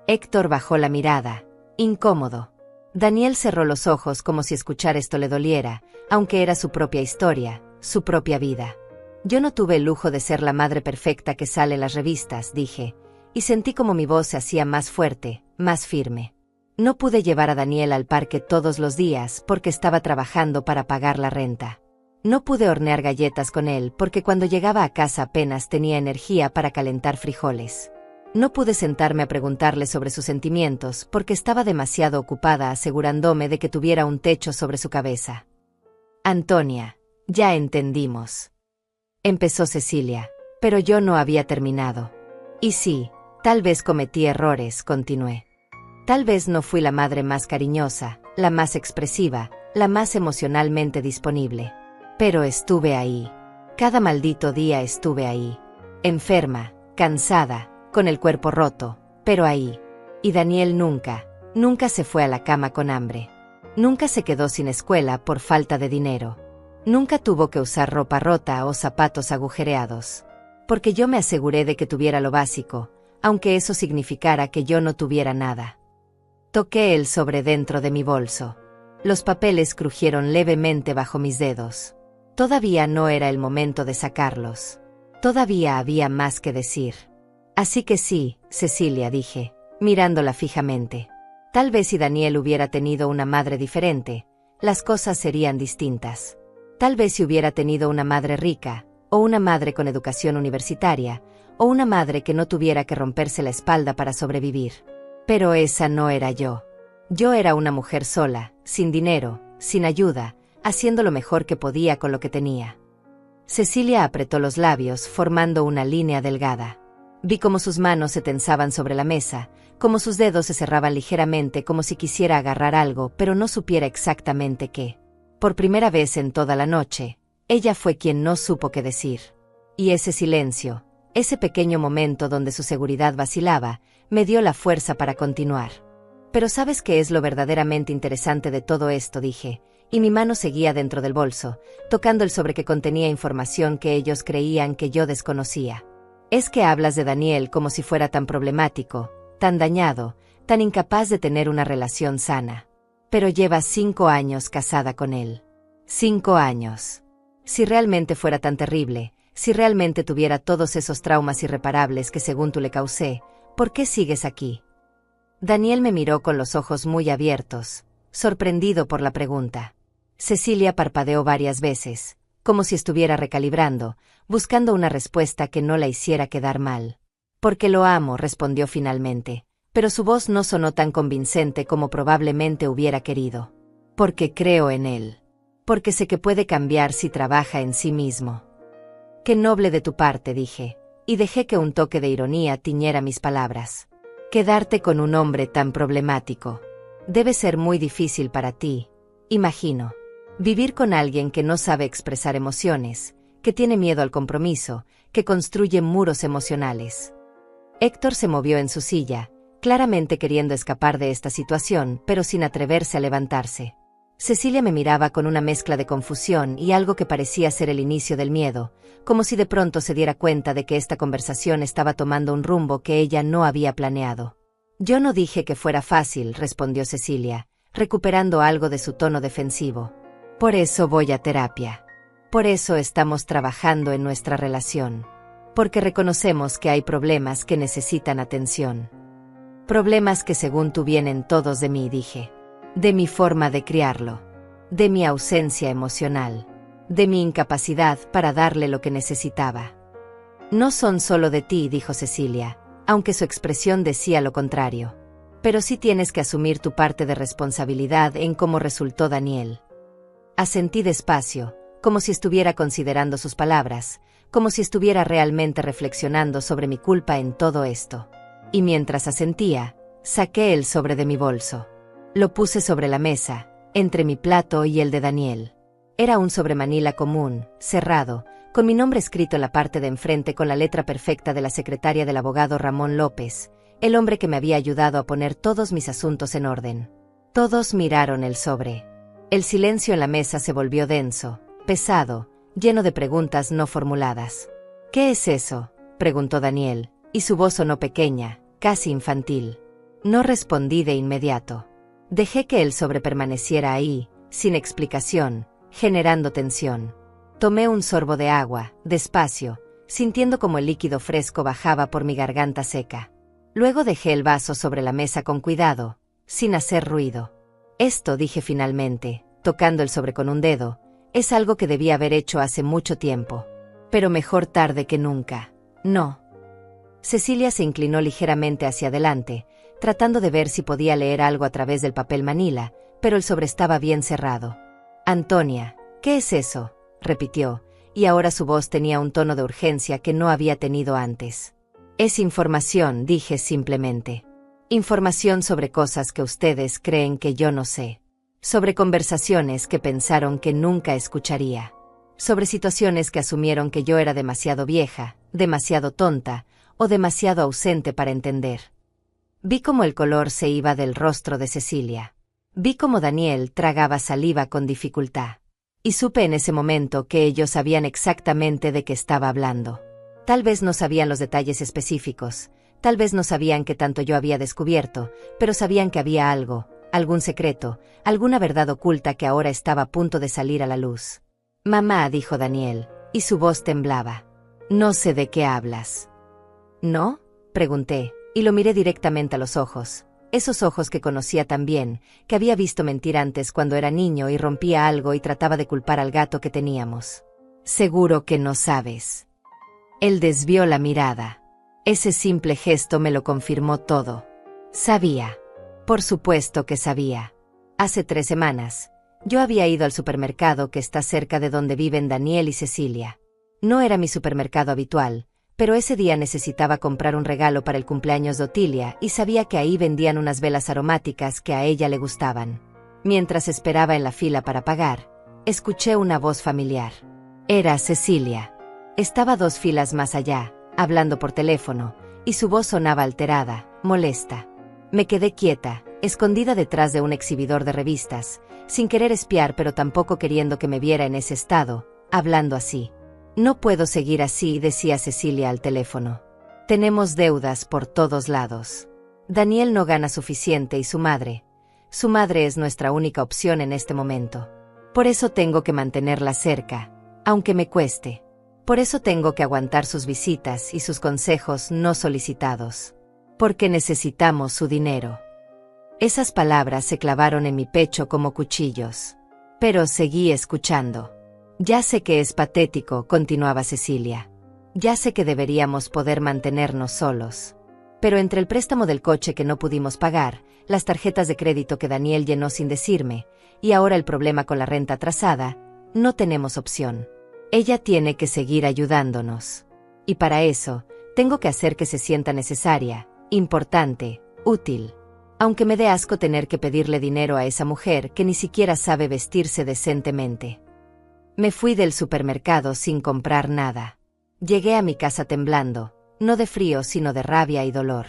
Héctor bajó la mirada, incómodo. Daniel cerró los ojos como si escuchar esto le doliera, aunque era su propia historia, su propia vida. Yo no tuve el lujo de ser la madre perfecta que sale en las revistas, dije, y sentí como mi voz se hacía más fuerte, más firme. No pude llevar a Daniel al parque todos los días porque estaba trabajando para pagar la renta. No pude hornear galletas con él porque cuando llegaba a casa apenas tenía energía para calentar frijoles. No pude sentarme a preguntarle sobre sus sentimientos porque estaba demasiado ocupada asegurándome de que tuviera un techo sobre su cabeza. Antonia, ya entendimos. Empezó Cecilia, pero yo no había terminado. Y sí, tal vez cometí errores, continué. Tal vez no fui la madre más cariñosa, la más expresiva, la más emocionalmente disponible. Pero estuve ahí. Cada maldito día estuve ahí. Enferma, cansada, con el cuerpo roto, pero ahí. Y Daniel nunca se fue a la cama con hambre. Nunca se quedó sin escuela por falta de dinero. Nunca tuvo que usar ropa rota o zapatos agujereados. Porque yo me aseguré de que tuviera lo básico, aunque eso significara que yo no tuviera nada. Toqué el sobre dentro de mi bolso. Los papeles crujieron levemente bajo mis dedos. Todavía no era el momento de sacarlos. Todavía había más que decir. Así que sí, Cecilia, dije, mirándola fijamente. Tal vez si Daniel hubiera tenido una madre diferente, las cosas serían distintas. Tal vez si hubiera tenido una madre rica, o una madre con educación universitaria, o una madre que no tuviera que romperse la espalda para sobrevivir. Pero esa no era yo. Yo era una mujer sola, sin dinero, sin ayuda, haciendo lo mejor que podía con lo que tenía. Cecilia apretó los labios, formando una línea delgada. Vi cómo sus manos se tensaban sobre la mesa, cómo sus dedos se cerraban ligeramente como si quisiera agarrar algo, pero no supiera exactamente qué. Por primera vez en toda la noche, ella fue quien no supo qué decir. Y ese silencio, ese pequeño momento donde su seguridad vacilaba, me dio la fuerza para continuar. Pero ¿sabes qué es lo verdaderamente interesante de todo esto?, dije, y mi mano seguía dentro del bolso, tocando el sobre que contenía información que ellos creían que yo desconocía. Es que hablas de Daniel como si fuera tan problemático, tan dañado, tan incapaz de tener una relación sana. Pero llevas 5 años casada con él. 5 años. Si realmente fuera tan terrible, si realmente tuviera todos esos traumas irreparables que según tú le causé, ¿por qué sigues aquí? Daniel me miró con los ojos muy abiertos, sorprendido por la pregunta. Cecilia parpadeó varias veces, como si estuviera recalibrando, buscando una respuesta que no la hiciera quedar mal. Porque lo amo, respondió finalmente, pero su voz no sonó tan convincente como probablemente hubiera querido. Porque creo en él. Porque sé que puede cambiar si trabaja en sí mismo. Qué noble de tu parte, dije, y dejé que un toque de ironía tiñera mis palabras. Quedarte con un hombre tan problemático. Debe ser muy difícil para ti, imagino. Vivir con alguien que no sabe expresar emociones, que tiene miedo al compromiso, que construye muros emocionales. Héctor se movió en su silla, claramente queriendo escapar de esta situación, pero sin atreverse a levantarse. Cecilia me miraba con una mezcla de confusión y algo que parecía ser el inicio del miedo, como si de pronto se diera cuenta de que esta conversación estaba tomando un rumbo que ella no había planeado. Yo no dije que fuera fácil, respondió Cecilia, recuperando algo de su tono defensivo. Por eso voy a terapia. Por eso estamos trabajando en nuestra relación. Porque reconocemos que hay problemas que necesitan atención. Problemas que según tú vienen todos de mí, dije. De mi forma de criarlo. De mi ausencia emocional. De mi incapacidad para darle lo que necesitaba. No son solo de ti, dijo Cecilia, aunque su expresión decía lo contrario. Pero sí tienes que asumir tu parte de responsabilidad en cómo resultó Daniel. Asentí despacio, como si estuviera considerando sus palabras, como si estuviera realmente reflexionando sobre mi culpa en todo esto. Y mientras asentía, saqué el sobre de mi bolso. Lo puse sobre la mesa, entre mi plato y el de Daniel. Era un sobre manila común, cerrado, con mi nombre escrito en la parte de enfrente con la letra perfecta de la secretaria del abogado Ramón López, el hombre que me había ayudado a poner todos mis asuntos en orden. Todos miraron el sobre. El silencio en la mesa se volvió denso, pesado, lleno de preguntas no formuladas. ¿Qué es eso?, preguntó Daniel, y su voz sonó pequeña, casi infantil. No respondí de inmediato. Dejé que el sobre permaneciera ahí, sin explicación, generando tensión. Tomé un sorbo de agua, despacio, sintiendo como el líquido fresco bajaba por mi garganta seca. Luego dejé el vaso sobre la mesa con cuidado, sin hacer ruido. Esto, dije finalmente, tocando el sobre con un dedo, es algo que debía haber hecho hace mucho tiempo. Pero mejor tarde que nunca. No. Cecilia se inclinó ligeramente hacia adelante, tratando de ver si podía leer algo a través del papel manila, pero el sobre estaba bien cerrado. Antonia, ¿qué es eso?, repitió, y ahora su voz tenía un tono de urgencia que no había tenido antes. Es información, dije simplemente. Información sobre cosas que ustedes creen que yo no sé. Sobre conversaciones que pensaron que nunca escucharía. Sobre situaciones que asumieron que yo era demasiado vieja, demasiado tonta, o demasiado ausente para entender. Vi cómo el color se iba del rostro de Cecilia. Vi cómo Daniel tragaba saliva con dificultad. Y supe en ese momento que ellos sabían exactamente de qué estaba hablando. Tal vez no sabían los detalles específicos, tal vez no sabían qué tanto yo había descubierto, pero sabían que había algo, algún secreto, alguna verdad oculta que ahora estaba a punto de salir a la luz. Mamá, dijo Daniel, y su voz temblaba. No sé de qué hablas. ¿No?, pregunté, y lo miré directamente a los ojos. Esos ojos que conocía tan bien, que había visto mentir antes cuando era niño y rompía algo y trataba de culpar al gato que teníamos. Seguro que no sabes. Él desvió la mirada. Ese simple gesto me lo confirmó todo. Sabía. Por supuesto que sabía. Hace 3 semanas, yo había ido al supermercado que está cerca de donde viven Daniel y Cecilia. No era mi supermercado habitual, pero ese día necesitaba comprar un regalo para el cumpleaños de Otilia y sabía que ahí vendían unas velas aromáticas que a ella le gustaban. Mientras esperaba en la fila para pagar, escuché una voz familiar. Era Cecilia. Estaba 2 filas más allá, hablando por teléfono, y su voz sonaba alterada, molesta. Me quedé quieta, escondida detrás de un exhibidor de revistas, sin querer espiar pero tampoco queriendo que me viera en ese estado, hablando así. No puedo seguir así, decía Cecilia al teléfono. Tenemos deudas por todos lados. Daniel no gana suficiente y su madre es nuestra única opción en este momento. Por eso tengo que mantenerla cerca, aunque me cueste. Por eso tengo que aguantar sus visitas y sus consejos no solicitados. Porque necesitamos su dinero. Esas palabras se clavaron en mi pecho como cuchillos. Pero seguí escuchando. Ya sé que es patético, continuaba Cecilia. Ya sé que deberíamos poder mantenernos solos. Pero entre el préstamo del coche que no pudimos pagar, las tarjetas de crédito que Daniel llenó sin decirme, y ahora el problema con la renta atrasada, no tenemos opción. Ella tiene que seguir ayudándonos. Y para eso, tengo que hacer que se sienta necesaria, importante, útil. Aunque me dé asco tener que pedirle dinero a esa mujer que ni siquiera sabe vestirse decentemente. Me fui del supermercado sin comprar nada. Llegué a mi casa temblando, no de frío sino de rabia y dolor.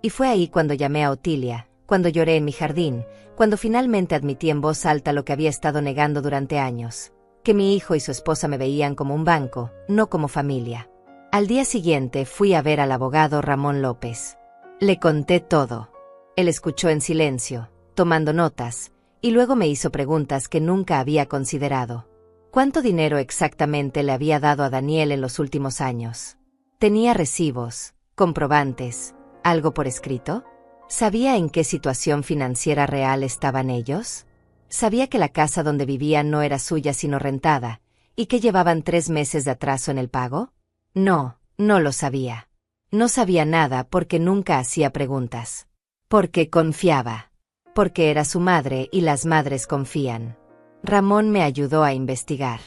Y fue ahí cuando llamé a Otilia, cuando lloré en mi jardín, cuando finalmente admití en voz alta lo que había estado negando durante años, que mi hijo y su esposa me veían como un banco, no como familia. Al día siguiente fui a ver al abogado Ramón López. Le conté todo. Él escuchó en silencio, tomando notas, y luego me hizo preguntas que nunca había considerado. ¿Cuánto dinero exactamente le había dado a Daniel en los últimos años? ¿Tenía recibos, comprobantes, algo por escrito? ¿Sabía en qué situación financiera real estaban ellos? ¿Sabía que la casa donde vivían no era suya sino rentada, y que llevaban 3 meses de atraso en el pago? No, no lo sabía. No sabía nada porque nunca hacía preguntas. Porque confiaba. Porque era su madre y las madres confían. Ramón me ayudó a investigar.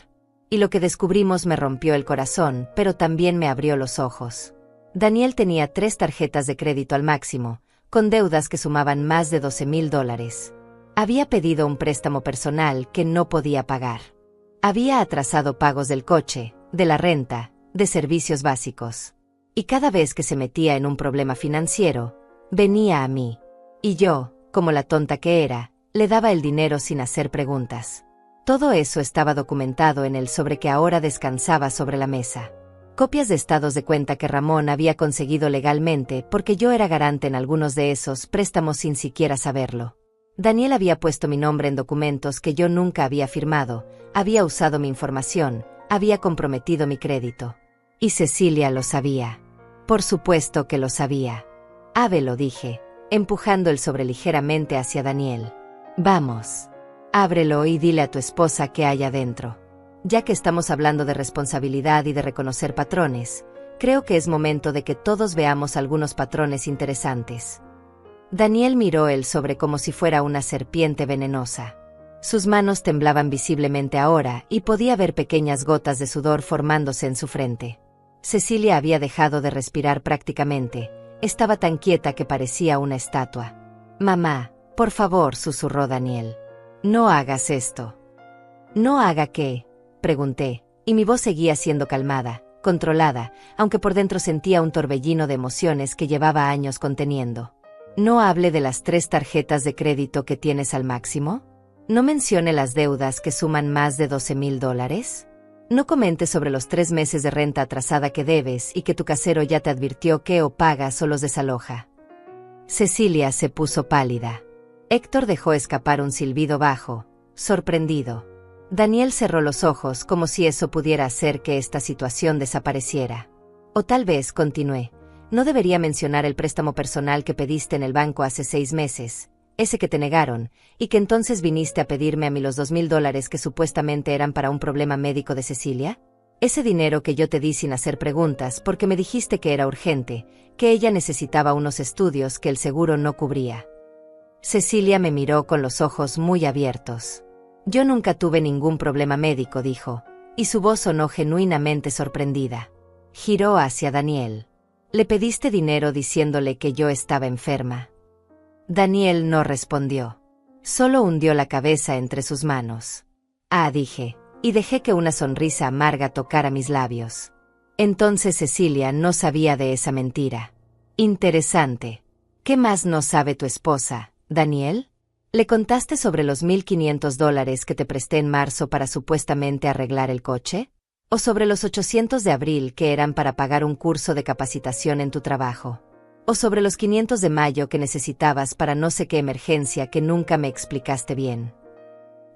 Y lo que descubrimos me rompió el corazón, pero también me abrió los ojos. Daniel tenía 3 tarjetas de crédito al máximo, con deudas que sumaban más de $12,000. Había pedido un préstamo personal que no podía pagar. Había atrasado pagos del coche, de la renta, de servicios básicos. Y cada vez que se metía en un problema financiero, venía a mí. Y yo, como la tonta que era, le daba el dinero sin hacer preguntas. Todo eso estaba documentado en el sobre que ahora descansaba sobre la mesa. Copias de estados de cuenta que Ramón había conseguido legalmente porque yo era garante en algunos de esos préstamos sin siquiera saberlo. Daniel había puesto mi nombre en documentos que yo nunca había firmado, había usado mi información, había comprometido mi crédito. Y Cecilia lo sabía. Por supuesto que lo sabía. Ábrelo, dije, empujando el sobre ligeramente hacia Daniel. Vamos. Ábrelo y dile a tu esposa qué hay adentro. Ya que estamos hablando de responsabilidad y de reconocer patrones, creo que es momento de que todos veamos algunos patrones interesantes. Daniel miró el sobre como si fuera una serpiente venenosa. Sus manos temblaban visiblemente ahora y podía ver pequeñas gotas de sudor formándose en su frente. Cecilia había dejado de respirar prácticamente, estaba tan quieta que parecía una estatua. «Mamá, por favor», susurró Daniel. «No hagas esto». «¿No haga qué?», pregunté, y mi voz seguía siendo calmada, controlada, aunque por dentro sentía un torbellino de emociones que llevaba años conteniendo. «¿No hable de las 3 tarjetas de crédito que tienes al máximo? ¿No mencione las deudas que suman más de $12,000? ¿No comente sobre los 3 meses de renta atrasada que debes y que tu casero ya te advirtió que o pagas o los desaloja?» Cecilia se puso pálida. Héctor dejó escapar un silbido bajo, sorprendido. Daniel cerró los ojos como si eso pudiera hacer que esta situación desapareciera. O tal vez, continué, no debería mencionar el préstamo personal que pediste en el banco hace 6 meses, ese que te negaron, y que entonces viniste a pedirme a mí los $2,000 que supuestamente eran para un problema médico de Cecilia. Ese dinero que yo te di sin hacer preguntas porque me dijiste que era urgente, que ella necesitaba unos estudios que el seguro no cubría. Cecilia me miró con los ojos muy abiertos. «Yo nunca tuve ningún problema médico», dijo, y su voz sonó genuinamente sorprendida. Giró hacia Daniel. «¿Le pediste dinero diciéndole que yo estaba enferma?» Daniel no respondió. Solo hundió la cabeza entre sus manos. «Ah», dije, y dejé que una sonrisa amarga tocara mis labios. Entonces Cecilia no sabía de esa mentira. «Interesante. ¿Qué más no sabe tu esposa, Daniel? ¿Le contaste sobre los $1,500 que te presté en marzo para supuestamente arreglar el coche? ¿O sobre los 800 de abril que eran para pagar un curso de capacitación en tu trabajo? ¿O sobre los 500 de mayo que necesitabas para no sé qué emergencia que nunca me explicaste bien?»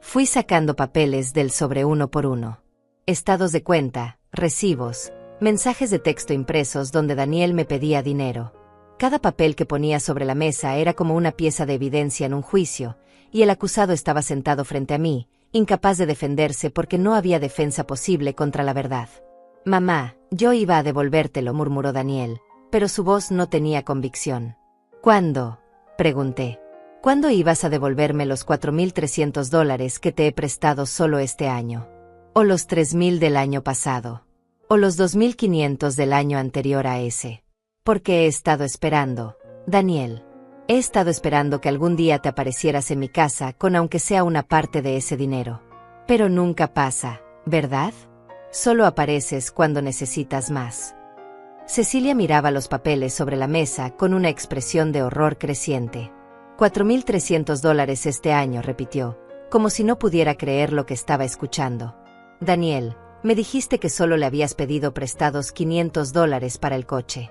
Fui sacando papeles del sobre uno por uno. Estados de cuenta, recibos, mensajes de texto impresos donde Daniel me pedía dinero. Cada papel que ponía sobre la mesa era como una pieza de evidencia en un juicio, y el acusado estaba sentado frente a mí, incapaz de defenderse porque no había defensa posible contra la verdad. «Mamá, yo iba a devolvértelo», murmuró Daniel, pero su voz no tenía convicción. «¿Cuándo?», pregunté. «¿Cuándo ibas a devolverme los $4,300 que te he prestado solo este año? ¿O los $3,000 del año pasado? ¿O los $2,500 del año anterior a ese? Porque he estado esperando», Daniel, he estado esperando que algún día te aparecieras en mi casa con aunque sea una parte de ese dinero. Pero nunca pasa, ¿verdad? Solo apareces cuando necesitas más. Cecilia miraba los papeles sobre la mesa con una expresión de horror creciente. $4,300 este año, repitió, como si no pudiera creer lo que estaba escuchando. Daniel, me dijiste que solo le habías pedido prestados $500 para el coche.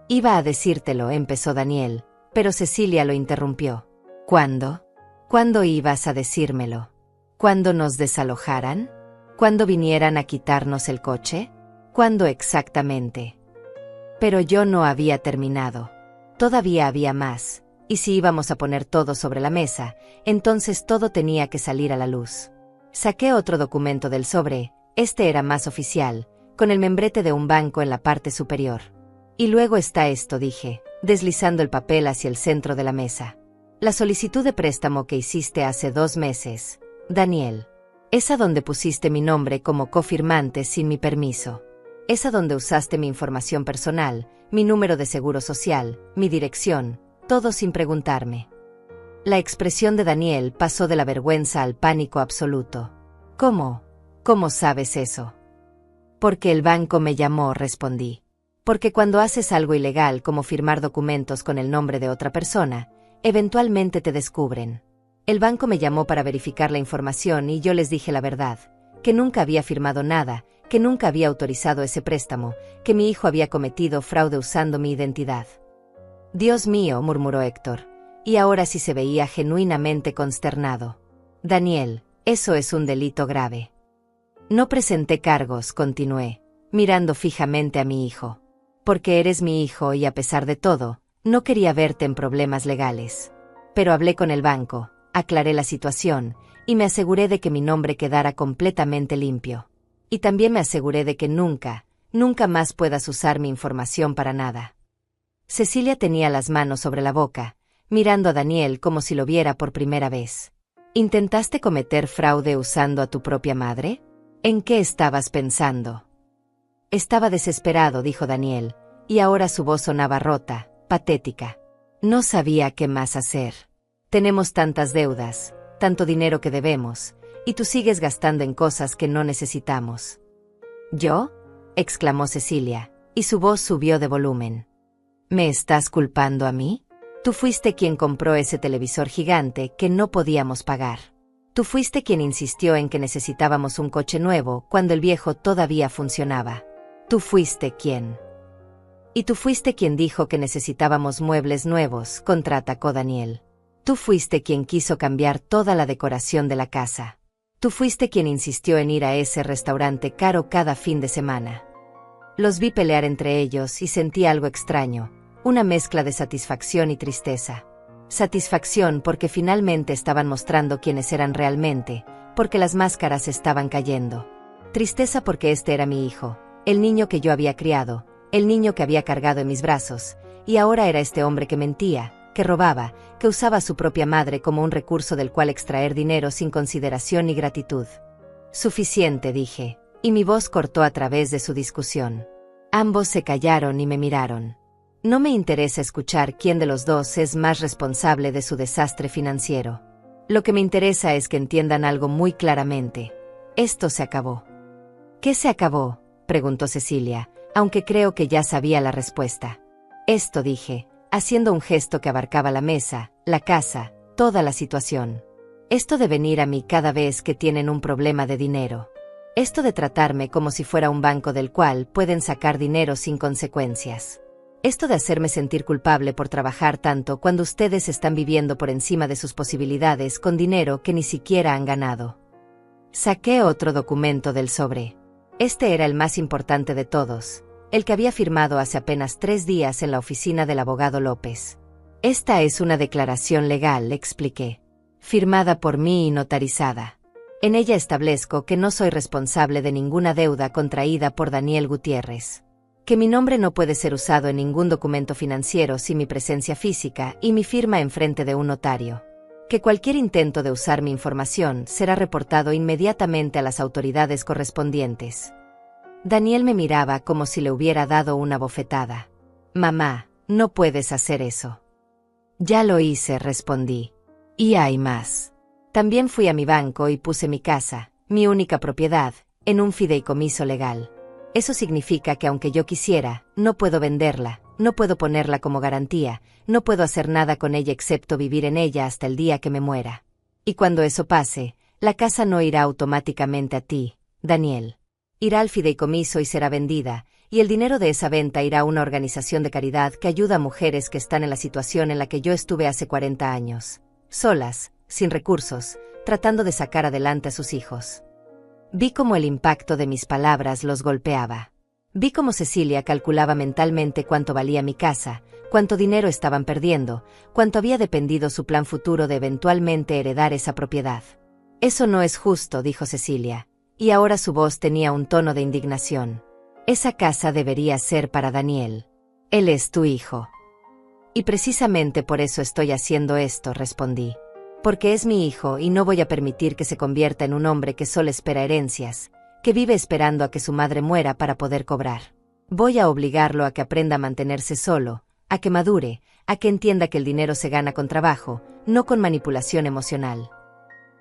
Iba a decírtelo, empezó Daniel, pero Cecilia lo interrumpió. ¿Cuándo? ¿Cuándo ibas a decírmelo? ¿Cuándo nos desalojaran? ¿Cuándo vinieran a quitarnos el coche? ¿Cuándo exactamente? Pero yo no había terminado. Todavía había más, y si íbamos a poner todo sobre la mesa, entonces todo tenía que salir a la luz. Saqué otro documento del sobre, este era más oficial, con el membrete de un banco en la parte superior. Y luego está esto, dije, deslizando el papel hacia el centro de la mesa. La solicitud de préstamo que hiciste hace 2 meses, Daniel. Esa donde pusiste mi nombre como cofirmante sin mi permiso. Esa donde usaste mi información personal, mi número de seguro social, mi dirección, todo sin preguntarme. La expresión de Daniel pasó de la vergüenza al pánico absoluto. ¿Cómo? ¿Cómo sabes eso? Porque el banco me llamó, respondí. Porque cuando haces algo ilegal como firmar documentos con el nombre de otra persona, eventualmente te descubren. El banco me llamó para verificar la información y yo les dije la verdad, que nunca había firmado nada, que nunca había autorizado ese préstamo, que mi hijo había cometido fraude usando mi identidad. Dios mío, murmuró Héctor, y ahora sí se veía genuinamente consternado. Daniel, eso es un delito grave. No presenté cargos, continué, mirando fijamente a mi hijo. Porque eres mi hijo y a pesar de todo, no quería verte en problemas legales. Pero hablé con el banco, aclaré la situación, y me aseguré de que mi nombre quedara completamente limpio. Y también me aseguré de que nunca más puedas usar mi información para nada. Cecilia tenía las manos sobre la boca, mirando a Daniel como si lo viera por primera vez. ¿Intentaste cometer fraude usando a tu propia madre? ¿En qué estabas pensando? Estaba desesperado, dijo Daniel, y ahora su voz sonaba rota, patética. No sabía qué más hacer. Tenemos tantas deudas, tanto dinero que debemos, y tú sigues gastando en cosas que no necesitamos. ¿Yo? Exclamó Cecilia, y su voz subió de volumen. ¿Me estás culpando a mí? Tú fuiste quien compró ese televisor gigante que no podíamos pagar. Tú fuiste quien insistió en que necesitábamos un coche nuevo cuando el viejo todavía funcionaba. Tú fuiste quien. Y tú fuiste quien dijo que necesitábamos muebles nuevos, contraatacó Daniel. Tú fuiste quien quiso cambiar toda la decoración de la casa. Tú fuiste quien insistió en ir a ese restaurante caro cada fin de semana. Los vi pelear entre ellos y sentí algo extraño, una mezcla de satisfacción y tristeza. Satisfacción porque finalmente estaban mostrando quiénes eran realmente, porque las máscaras estaban cayendo. Tristeza porque este era mi hijo, el niño que yo había criado, el niño que había cargado en mis brazos, y ahora era este hombre que mentía, que robaba, que usaba a su propia madre como un recurso del cual extraer dinero sin consideración ni gratitud. Suficiente, dije, y mi voz cortó a través de su discusión. Ambos se callaron y me miraron. No me interesa escuchar quién de los dos es más responsable de su desastre financiero. Lo que me interesa es que entiendan algo muy claramente. Esto se acabó. ¿Qué se acabó?, preguntó Cecilia, aunque creo que ya sabía la respuesta. Esto, dije, haciendo un gesto que abarcaba la mesa, la casa, toda la situación. Esto de venir a mí cada vez que tienen un problema de dinero. Esto de tratarme como si fuera un banco del cual pueden sacar dinero sin consecuencias. Esto de hacerme sentir culpable por trabajar tanto cuando ustedes están viviendo por encima de sus posibilidades con dinero que ni siquiera han ganado. Saqué otro documento del sobre. Este era el más importante de todos, el que había firmado hace apenas 3 días en la oficina del abogado López. Esta es una declaración legal, expliqué, firmada por mí y notarizada. En ella establezco que no soy responsable de ninguna deuda contraída por Daniel Gutiérrez. Que mi nombre no puede ser usado en ningún documento financiero sin mi presencia física y mi firma enfrente de un notario. Que cualquier intento de usar mi información será reportado inmediatamente a las autoridades correspondientes. Daniel me miraba como si le hubiera dado una bofetada. Mamá, no puedes hacer eso. Ya lo hice, respondí. Y hay más. También fui a mi banco y puse mi casa, mi única propiedad, en un fideicomiso legal. Eso significa que aunque yo quisiera, no puedo venderla, no puedo ponerla como garantía, no puedo hacer nada con ella excepto vivir en ella hasta el día que me muera. Y cuando eso pase, la casa no irá automáticamente a ti, Daniel. Irá al fideicomiso y será vendida, y el dinero de esa venta irá a una organización de caridad que ayuda a mujeres que están en la situación en la que yo estuve hace 40 años. Solas, sin recursos, tratando de sacar adelante a sus hijos. Vi cómo el impacto de mis palabras los golpeaba. Vi cómo Cecilia calculaba mentalmente cuánto valía mi casa, cuánto dinero estaban perdiendo, cuánto había dependido su plan futuro de eventualmente heredar esa propiedad. Eso no es justo, dijo Cecilia, y ahora su voz tenía un tono de indignación. Esa casa debería ser para Daniel. Él es tu hijo. Y precisamente por eso estoy haciendo esto, respondí. Porque es mi hijo y no voy a permitir que se convierta en un hombre que solo espera herencias, que vive esperando a que su madre muera para poder cobrar. Voy a obligarlo a que aprenda a mantenerse solo, a que madure, a que entienda que el dinero se gana con trabajo, no con manipulación emocional.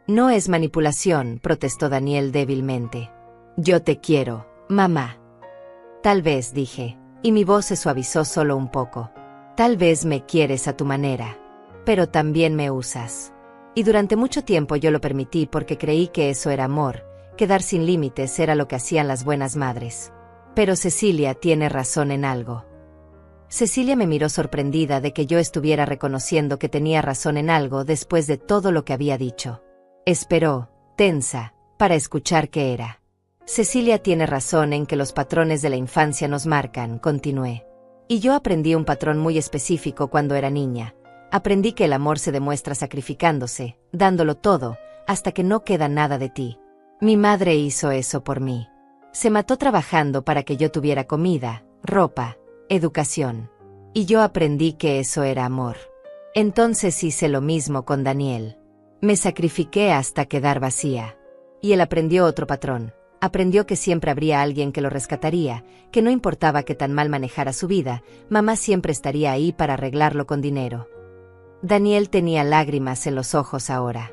No es manipulación, protestó Daniel débilmente. Yo te quiero, mamá. Tal vez, dije, y mi voz se suavizó solo un poco. Tal vez me quieres a tu manera, pero también me usas. Y durante mucho tiempo yo lo permití porque creí que eso era amor, que dar sin límites era lo que hacían las buenas madres. Pero Cecilia tiene razón en algo. Cecilia me miró sorprendida de que yo estuviera reconociendo que tenía razón en algo después de todo lo que había dicho. Esperó, tensa, para escuchar qué era. Cecilia tiene razón en que los patrones de la infancia nos marcan, continué. Y yo aprendí un patrón muy específico cuando era niña. Aprendí que el amor se demuestra sacrificándose, dándolo todo, hasta que no queda nada de ti. Mi madre hizo eso por mí. Se mató trabajando para que yo tuviera comida, ropa, educación. Y yo aprendí que eso era amor. Entonces hice lo mismo con Daniel. Me sacrifiqué hasta quedar vacía. Y él aprendió otro patrón. Aprendió que siempre habría alguien que lo rescataría, que no importaba que tan mal manejara su vida, mamá siempre estaría ahí para arreglarlo con dinero. Daniel tenía lágrimas en los ojos ahora.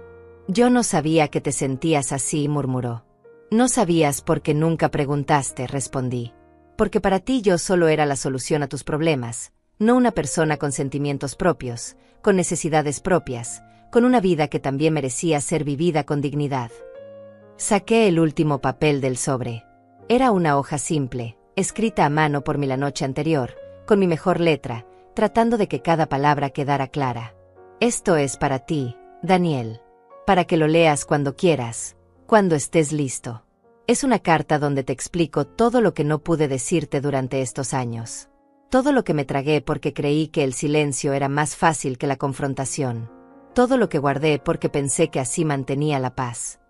Yo no sabía que te sentías así, murmuró. No sabías porque nunca preguntaste, respondí. Porque para ti yo solo era la solución a tus problemas, no una persona con sentimientos propios, con necesidades propias, con una vida que también merecía ser vivida con dignidad. Saqué el último papel del sobre. Era una hoja simple, escrita a mano por mí la noche anterior, con mi mejor letra, tratando de que cada palabra quedara clara. Esto es para ti, Daniel. Para que lo leas cuando quieras, cuando estés listo. Es una carta donde te explico todo lo que no pude decirte durante estos años. Todo lo que me tragué porque creí que el silencio era más fácil que la confrontación. Todo lo que guardé porque pensé que así mantenía la paz.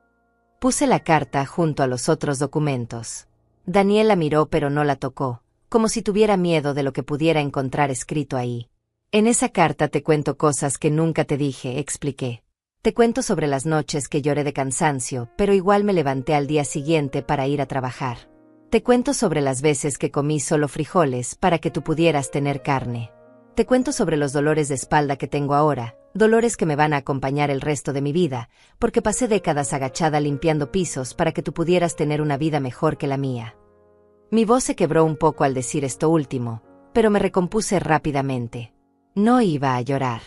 Puse la carta junto a los otros documentos. Daniel la miró pero no la tocó, como si tuviera miedo de lo que pudiera encontrar escrito ahí. En esa carta te cuento cosas que nunca te dije, expliqué. Te cuento sobre las noches que lloré de cansancio, pero igual me levanté al día siguiente para ir a trabajar. Te cuento sobre las veces que comí solo frijoles para que tú pudieras tener carne. Te cuento sobre los dolores de espalda que tengo ahora, dolores que me van a acompañar el resto de mi vida, porque pasé décadas agachada limpiando pisos para que tú pudieras tener una vida mejor que la mía. Mi voz se quebró un poco al decir esto último, pero me recompuse rápidamente. No iba a llorar.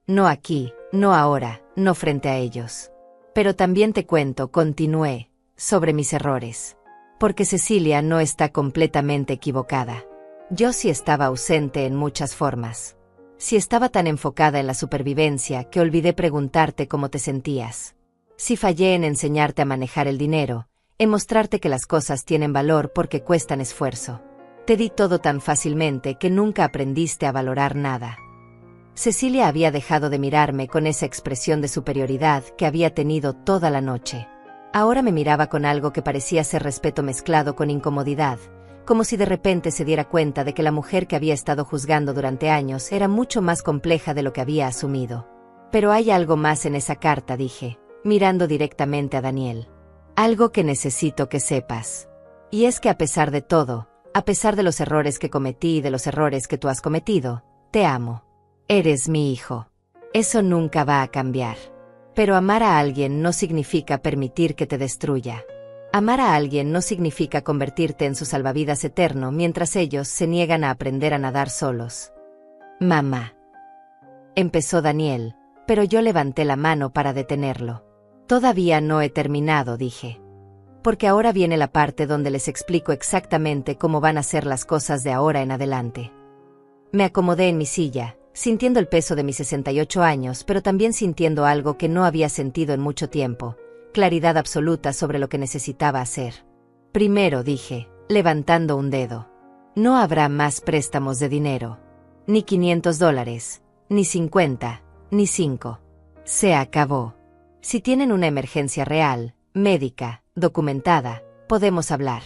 No aquí, no ahora, no frente a ellos. Pero también te cuento, continué, sobre mis errores. Porque Cecilia no está completamente equivocada. Yo sí estaba ausente en muchas formas. Sí estaba tan enfocada en la supervivencia que olvidé preguntarte cómo te sentías. Sí fallé en enseñarte a manejar el dinero, en mostrarte que las cosas tienen valor porque cuestan esfuerzo. Te di todo tan fácilmente que nunca aprendiste a valorar nada. Cecilia había dejado de mirarme con esa expresión de superioridad que había tenido toda la noche. Ahora me miraba con algo que parecía ser respeto mezclado con incomodidad, como si de repente se diera cuenta de que la mujer que había estado juzgando durante años era mucho más compleja de lo que había asumido. Pero hay algo más en esa carta, dije, mirando directamente a Daniel. Algo que necesito que sepas. Y es que a pesar de todo, a pesar de los errores que cometí y de los errores que tú has cometido, Te amo. Eres mi hijo. Eso nunca va a cambiar. Pero amar a alguien no significa permitir que te destruya. Amar a alguien no significa convertirte en su salvavidas eterno mientras ellos se niegan a aprender a nadar solos. Mamá. Empezó Daniel, pero yo levanté la mano para detenerlo. Todavía no he terminado, dije. Porque ahora viene la parte donde les explico exactamente cómo van a ser las cosas de ahora en adelante. Me acomodé en mi silla, sintiendo el peso de mis 68 años, pero también sintiendo algo que no había sentido en mucho tiempo, claridad absoluta sobre lo que necesitaba hacer. Primero, dije, levantando un dedo. No habrá más préstamos de dinero. Ni $500, ni 50, ni 5. Se acabó. Si tienen una emergencia real, médica, documentada, podemos hablar.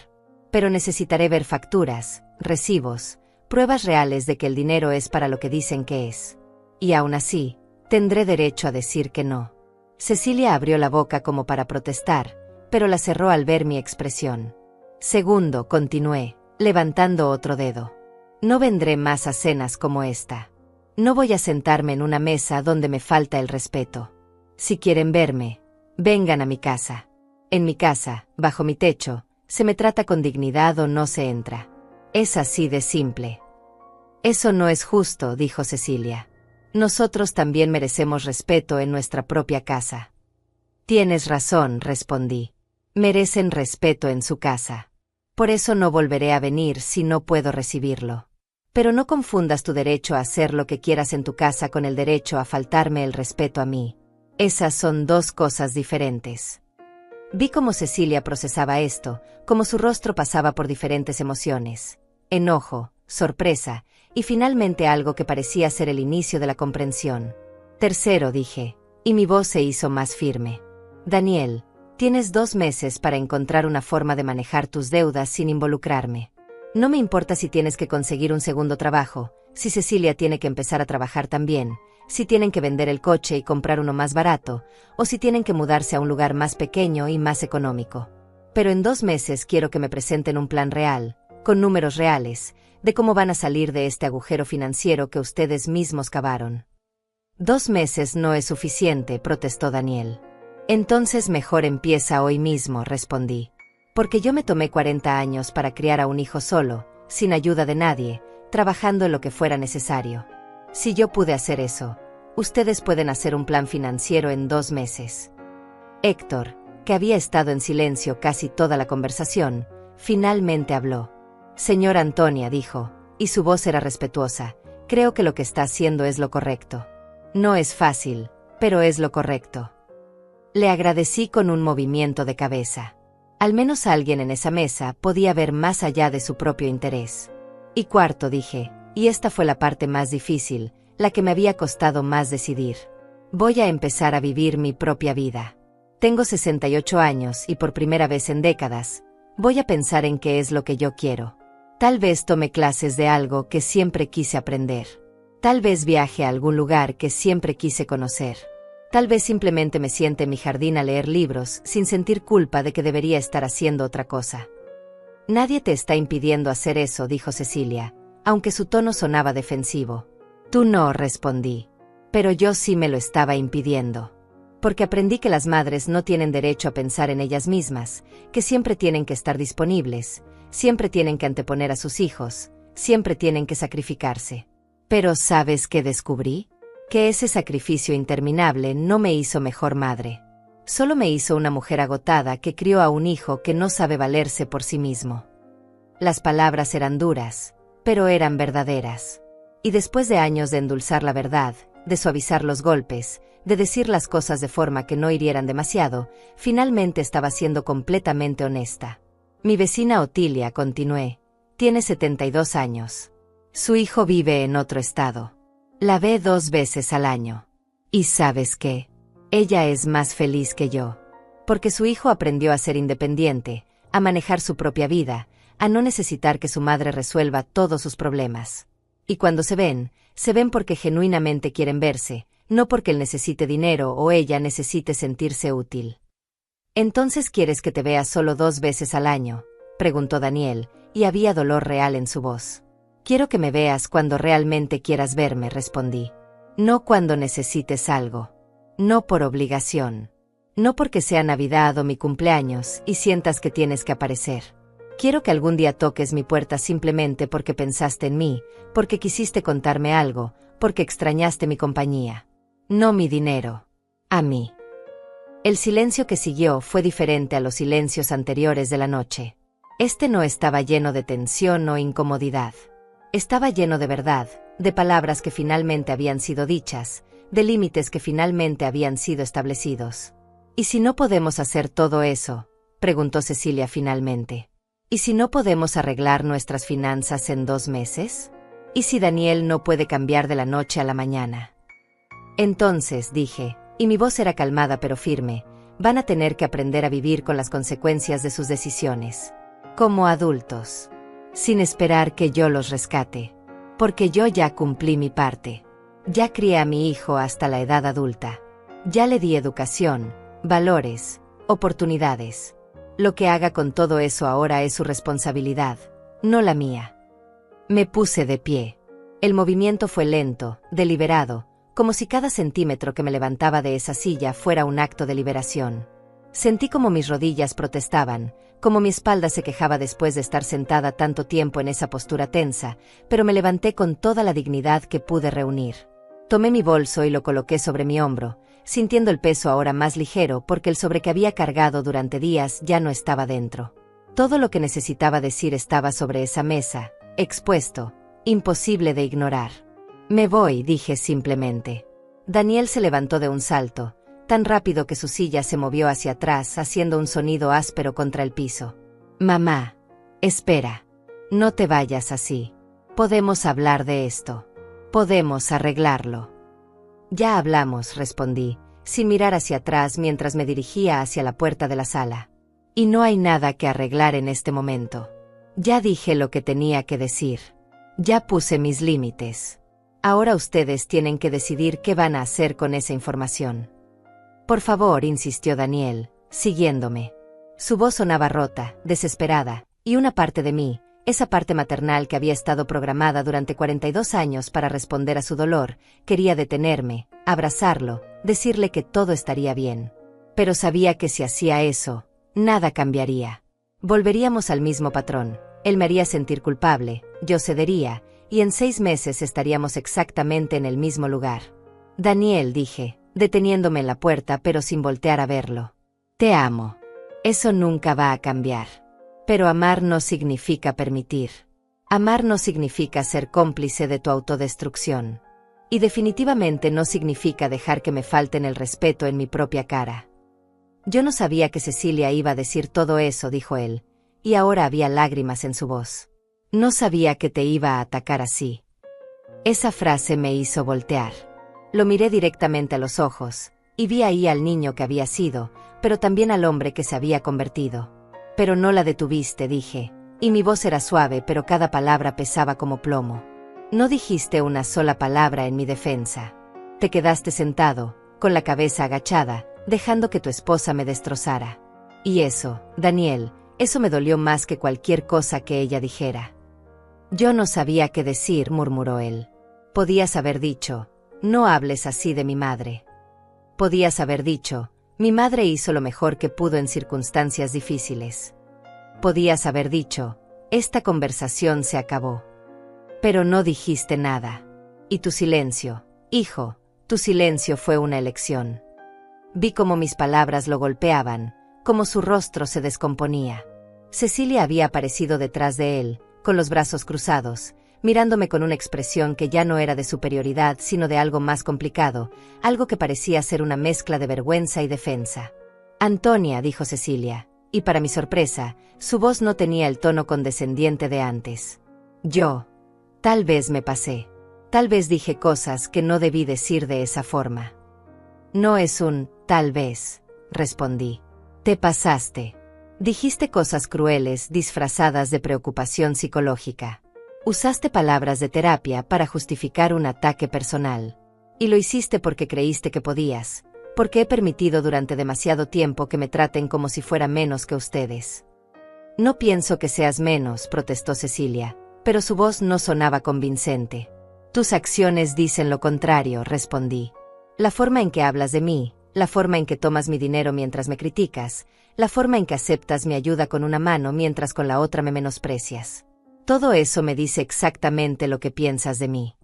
Pero necesitaré ver facturas, recibos, pruebas reales de que el dinero es para lo que dicen que es. Y aún así, tendré derecho a decir que no. Cecilia abrió la boca como para protestar, pero la cerró al ver mi expresión. Segundo, continué, levantando otro dedo. No vendré más a cenas como esta. No voy a sentarme en una mesa donde me falta el respeto. Si quieren verme, vengan a mi casa. En mi casa, bajo mi techo, se me trata con dignidad o no se entra. Es así de simple. Eso no es justo, dijo Cecilia. Nosotros también merecemos respeto en nuestra propia casa. Tienes razón, respondí. Merecen respeto en su casa. Por eso no volveré a venir si no puedo recibirlo. Pero no confundas tu derecho a hacer lo que quieras en tu casa con el derecho a faltarme el respeto a mí. Esas son dos cosas diferentes. Vi cómo Cecilia procesaba esto, cómo su rostro pasaba por diferentes emociones. Enojo, sorpresa, y finalmente algo que parecía ser el inicio de la comprensión. Tercero, dije, y mi voz se hizo más firme. Daniel, tienes 2 meses para encontrar una forma de manejar tus deudas sin involucrarme. No me importa si tienes que conseguir un segundo trabajo, si Cecilia tiene que empezar a trabajar también, si tienen que vender el coche y comprar uno más barato, o si tienen que mudarse a un lugar más pequeño y más económico. Pero en 2 meses quiero que me presenten un plan real, con números reales, de cómo van a salir de este agujero financiero que ustedes mismos cavaron. 2 meses no es suficiente, protestó Daniel. Entonces mejor empieza hoy mismo, respondí. Porque yo me tomé 40 años para criar a un hijo solo, sin ayuda de nadie, trabajando en lo que fuera necesario. Si yo pude hacer eso, ustedes pueden hacer un plan financiero en 2 meses. Héctor, que había estado en silencio casi toda la conversación, finalmente habló. Señora Antonia, dijo, y su voz era respetuosa, creo que lo que está haciendo es lo correcto. No es fácil, pero es lo correcto. Le agradecí con un movimiento de cabeza. Al menos alguien en esa mesa podía ver más allá de su propio interés. Y cuarto, dije, y esta fue la parte más difícil, la que me había costado más decidir. Voy a empezar a vivir mi propia vida. Tengo 68 años y por primera vez en décadas, voy a pensar en qué es lo que yo quiero. Tal vez tome clases de algo que siempre quise aprender. Tal vez viaje a algún lugar que siempre quise conocer. Tal vez simplemente me siente en mi jardín a leer libros sin sentir culpa de que debería estar haciendo otra cosa. Nadie te está impidiendo hacer eso, dijo Cecilia, aunque su tono sonaba defensivo. Tú no, respondí. Pero yo sí me lo estaba impidiendo. Porque aprendí que las madres no tienen derecho a pensar en ellas mismas, que siempre tienen que estar disponibles, siempre tienen que anteponer a sus hijos, siempre tienen que sacrificarse. Pero ¿sabes qué descubrí? Que ese sacrificio interminable no me hizo mejor madre. Solo me hizo una mujer agotada que crió a un hijo que no sabe valerse por sí mismo. Las palabras eran duras, pero eran verdaderas. Y después de años de endulzar la verdad, de suavizar los golpes, de decir las cosas de forma que no hirieran demasiado, finalmente estaba siendo completamente honesta. Mi vecina Otilia, continué, tiene 72 años. Su hijo vive en otro estado. La ve 2 veces al año. ¿Y sabes qué? Ella es más feliz que yo. Porque su hijo aprendió a ser independiente, a manejar su propia vida, a no necesitar que su madre resuelva todos sus problemas. Y cuando se ven porque genuinamente quieren verse, no porque él necesite dinero o ella necesite sentirse útil. ¿Entonces quieres que te vea solo 2 veces al año?, preguntó Daniel, y había dolor real en su voz. Quiero que me veas cuando realmente quieras verme, respondí. No cuando necesites algo. No por obligación. No porque sea Navidad o mi cumpleaños y sientas que tienes que aparecer. Quiero que algún día toques mi puerta simplemente porque pensaste en mí, porque quisiste contarme algo, porque extrañaste mi compañía. No mi dinero. A mí. El silencio que siguió fue diferente a los silencios anteriores de la noche. Este no estaba lleno de tensión o incomodidad. Estaba lleno de verdad, de palabras que finalmente habían sido dichas, de límites que finalmente habían sido establecidos. ¿Y si no podemos hacer todo eso?, preguntó Cecilia finalmente. ¿Y si no podemos arreglar nuestras finanzas en 2 meses? ¿Y si Daniel no puede cambiar de la noche a la mañana? Entonces, dije, y mi voz era calmada pero firme, van a tener que aprender a vivir con las consecuencias de sus decisiones. Como adultos. Sin esperar que yo los rescate. Porque yo ya cumplí mi parte. Ya crié a mi hijo hasta la edad adulta. Ya le di educación, valores, oportunidades. Lo que haga con todo eso ahora es su responsabilidad, no la mía. Me puse de pie. El movimiento fue lento, deliberado, como si cada centímetro que me levantaba de esa silla fuera un acto de liberación. Sentí como mis rodillas protestaban, como mi espalda se quejaba después de estar sentada tanto tiempo en esa postura tensa, pero me levanté con toda la dignidad que pude reunir. Tomé mi bolso y lo coloqué sobre mi hombro, sintiendo el peso ahora más ligero porque el sobre que había cargado durante días ya no estaba dentro. Todo lo que necesitaba decir estaba sobre esa mesa, expuesto, imposible de ignorar. Me voy, dije simplemente. Daniel se levantó de un salto, tan rápido que su silla se movió hacia atrás haciendo un sonido áspero contra el piso. Mamá, espera. No te vayas así. Podemos hablar de esto. Podemos arreglarlo. Ya hablamos, respondí, sin mirar hacia atrás mientras me dirigía hacia la puerta de la sala. Y no hay nada que arreglar en este momento. Ya dije lo que tenía que decir. Ya puse mis límites. Ahora ustedes tienen que decidir qué van a hacer con esa información. Por favor, insistió Daniel, siguiéndome. Su voz sonaba rota, desesperada, y una parte de mí, esa parte maternal que había estado programada durante 42 años para responder a su dolor, quería detenerme, abrazarlo, decirle que todo estaría bien. Pero sabía que si hacía eso, nada cambiaría. Volveríamos al mismo patrón. Él me haría sentir culpable, yo cedería, y en 6 meses estaríamos exactamente en el mismo lugar. Daniel, dije, deteniéndome en la puerta pero sin voltear a verlo. Te amo. Eso nunca va a cambiar. Pero amar no significa permitir. Amar no significa ser cómplice de tu autodestrucción. Y definitivamente no significa dejar que me falten el respeto en mi propia cara. Yo no sabía que Cecilia iba a decir todo eso, dijo él, y ahora había lágrimas en su voz. No sabía que te iba a atacar así. Esa frase me hizo voltear. Lo miré directamente a los ojos, y vi ahí al niño que había sido, pero también al hombre que se había convertido. Pero no la detuviste, dije, y mi voz era suave pero cada palabra pesaba como plomo. No dijiste una sola palabra en mi defensa. Te quedaste sentado, con la cabeza agachada, dejando que tu esposa me destrozara. Y eso, Daniel, eso me dolió más que cualquier cosa que ella dijera. Yo no sabía qué decir, murmuró él. Podías haber dicho, no hables así de mi madre. Podías haber dicho, mi madre hizo lo mejor que pudo en circunstancias difíciles. Podías haber dicho, esta conversación se acabó. Pero no dijiste nada. Y tu silencio, hijo, tu silencio fue una elección. Vi cómo mis palabras lo golpeaban, cómo su rostro se descomponía. Cecilia había aparecido detrás de él, con los brazos cruzados, mirándome con una expresión que ya no era de superioridad sino de algo más complicado, algo que parecía ser una mezcla de vergüenza y defensa. Antonia, dijo Cecilia, y para mi sorpresa, su voz no tenía el tono condescendiente de antes. Yo, tal vez me pasé. Tal vez dije cosas que no debí decir de esa forma. No es un tal vez, respondí. Te pasaste. Dijiste cosas crueles disfrazadas de preocupación psicológica. Usaste palabras de terapia para justificar un ataque personal. Y lo hiciste porque creíste que podías, porque he permitido durante demasiado tiempo que me traten como si fuera menos que ustedes. No pienso que seas menos, protestó Cecilia, Pero su voz no sonaba convincente. Tus acciones dicen lo contrario, respondí. La forma en que hablas de mí, la forma en que tomas mi dinero mientras me criticas, la forma en que aceptas mi ayuda con una mano mientras con la otra me menosprecias. Todo eso me dice exactamente lo que piensas de mí.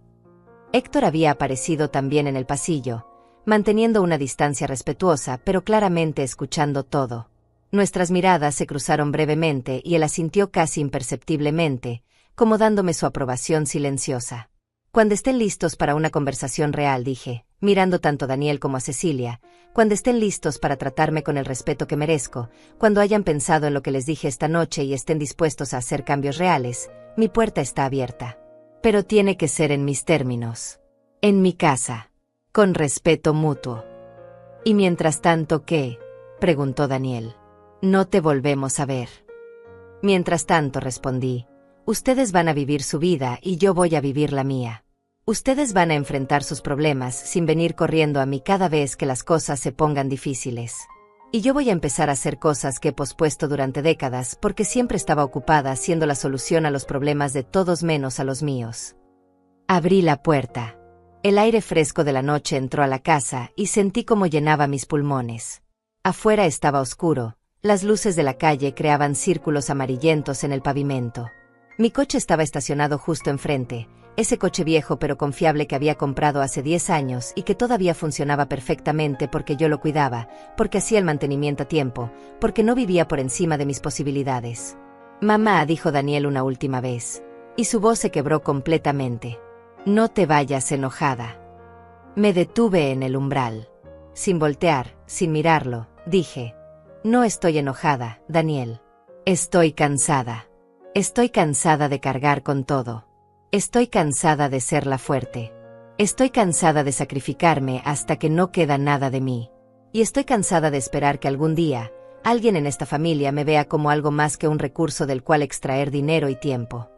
Héctor había aparecido también en el pasillo, manteniendo una distancia respetuosa, pero claramente escuchando todo. Nuestras miradas se cruzaron brevemente y él asintió casi imperceptiblemente, como dándome su aprobación silenciosa. Cuando estén listos para una conversación real, dije, mirando tanto a Daniel como a Cecilia, cuando estén listos para tratarme con el respeto que merezco, cuando hayan pensado en lo que les dije esta noche y estén dispuestos a hacer cambios reales, mi puerta está abierta. Pero tiene que ser en mis términos. En mi casa. Con respeto mutuo. ¿Y mientras tanto qué? Preguntó Daniel. No te volvemos a ver. Mientras tanto, respondí, ustedes van a vivir su vida y yo voy a vivir la mía. Ustedes van a enfrentar sus problemas sin venir corriendo a mí cada vez que las cosas se pongan difíciles. Y yo voy a empezar a hacer cosas que he pospuesto durante décadas porque siempre estaba ocupada siendo la solución a los problemas de todos menos a los míos. Abrí la puerta. El aire fresco de la noche entró a la casa y sentí cómo llenaba mis pulmones. Afuera estaba oscuro, las luces de la calle creaban círculos amarillentos en el pavimento. Mi coche estaba estacionado justo enfrente, ese coche viejo pero confiable que había comprado hace 10 años y que todavía funcionaba perfectamente porque yo lo cuidaba, porque hacía el mantenimiento a tiempo, porque no vivía por encima de mis posibilidades. Mamá, dijo Daniel una última vez, y su voz se quebró completamente. No te vayas enojada. Me detuve en el umbral. Sin voltear, sin mirarlo, dije, no estoy enojada, Daniel. Estoy cansada. Estoy cansada de cargar con todo. Estoy cansada de ser la fuerte. Estoy cansada de sacrificarme hasta que no queda nada de mí. Y estoy cansada de esperar que algún día, alguien en esta familia me vea como algo más que un recurso del cual extraer dinero y tiempo.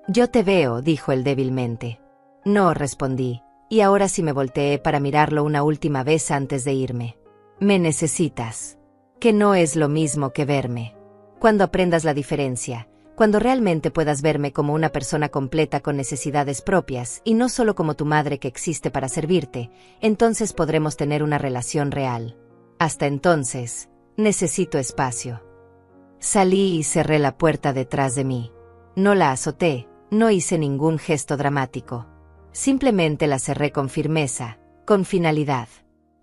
Yo te veo, dijo él débilmente. No, respondí, y ahora sí me volteé para mirarlo una última vez antes de irme. Me necesitas. Que no es lo mismo que verme. Cuando aprendas la diferencia, cuando realmente puedas verme como una persona completa con necesidades propias y no solo como tu madre que existe para servirte, entonces podremos tener una relación real. Hasta entonces, necesito espacio. Salí y cerré la puerta detrás de mí. No la azoté, no hice ningún gesto dramático. Simplemente la cerré con firmeza, con finalidad.